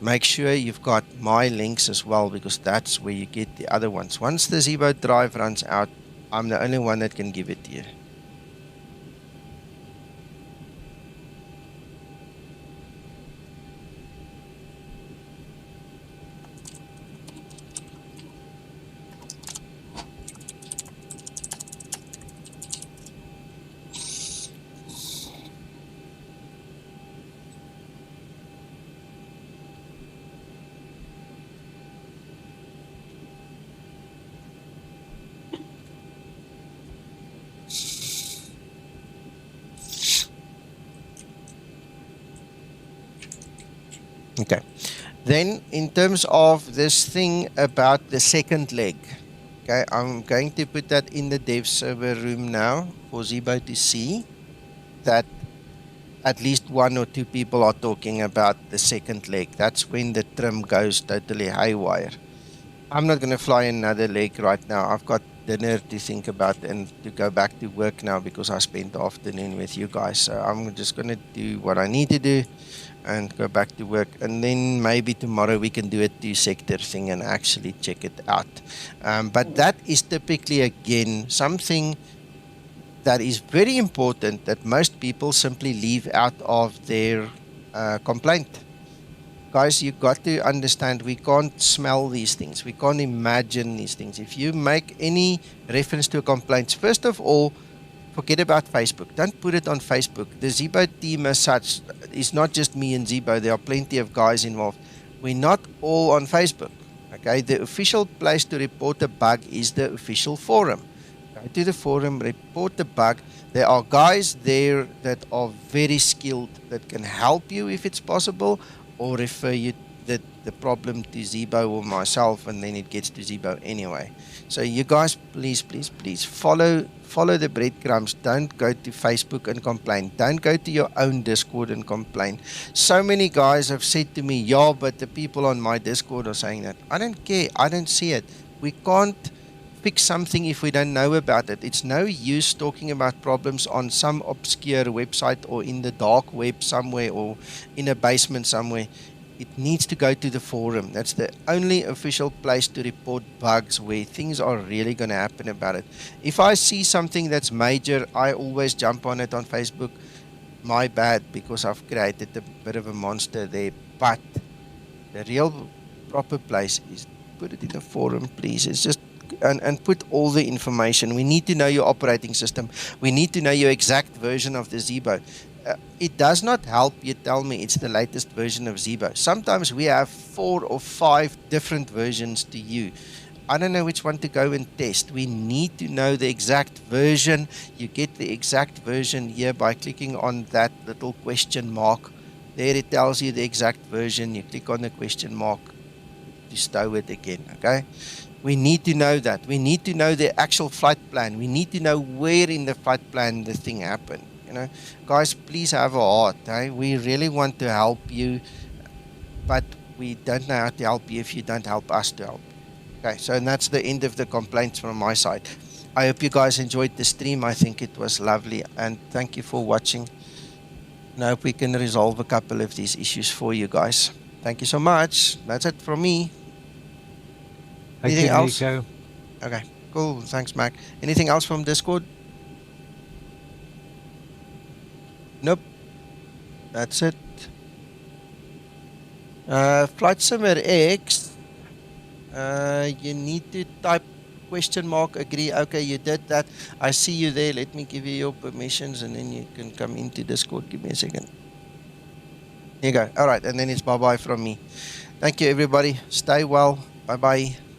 make sure you've got my links as well, because that's where you get the other ones. Once the Zibo drive runs out, I'm the only one that can give it to you. Okay. Then in terms of this thing about the second leg, okay, I'm going to put that in the dev server room now for Zibo to see that at least one or two people are talking about the second leg. That's when the trim goes totally haywire. I'm not going to fly another leg right now. I've got dinner to think about and to go back to work now because I spent the afternoon with you guys. So I'm just going to do what I need to do and go back to work. And then maybe tomorrow we can do a 2-sector thing and actually check it out. But that is typically, again, something that is very important that most people simply leave out of their complaint. Guys, you got to understand, we can't smell these things. We can't imagine these things. If you make any reference to a complaint, first of all, forget about Facebook. Don't put it on Facebook. The Zibo team as such is not just me and Zibo. There are plenty of guys involved. We're not all on Facebook. Okay, the official place to report a bug is the official forum. Go to the forum, report the bug. There are guys there that are very skilled that can help you if it's possible, or refer you the problem to Zibo or myself, and then it gets to Zibo anyway. So you guys, please follow the breadcrumbs. Don't go to Facebook and complain. Don't go to your own Discord and complain. So many guys have said to me, yeah, but the people on my Discord are saying that. I don't care. I don't see it. We can't fix something if we don't know about it. It's no use talking about problems on some obscure website or in the dark web somewhere or in a basement somewhere. It needs to go to the forum. That's the only official place to report bugs where things are really going to happen about it. If I see something that's major, I always jump on it on Facebook. My bad, because I've created a bit of a monster there. But the real proper place is put it in the forum, please. It's just and put all the information. We need to know your operating system. We need to know your exact version of the Zibo. It does not help you tell me it's the latest version of Zibo. Sometimes we have 4 or 5 different versions to you. I don't know which one to go and test. We need to know the exact version. You get the exact version here by clicking on that little question mark. There it tells you the exact version. You click on the question mark to stow it again, okay? We need to know that. We need to know the actual flight plan. We need to know where in the flight plan the thing happened. You know, guys, please have a heart. Eh? We really want to help you, but we don't know how to help you if you don't help us to help. Okay, so that's the end of the complaints from my side. I hope you guys enjoyed the stream. I think it was lovely, and thank you for watching. And I hope we can resolve a couple of these issues for you guys. Thank you so much. That's it from me. Anything else? Nico. Okay, cool. Thanks, Mac. Anything else from Discord? Nope. That's it. Flight Simmer X. You need to type question mark agree. Okay, you did that. I see you there. Let me give you your permissions and then you can come into Discord. Give me a second. Here you go. All right, and then it's bye-bye from me. Thank you, everybody. Stay well. Bye-bye.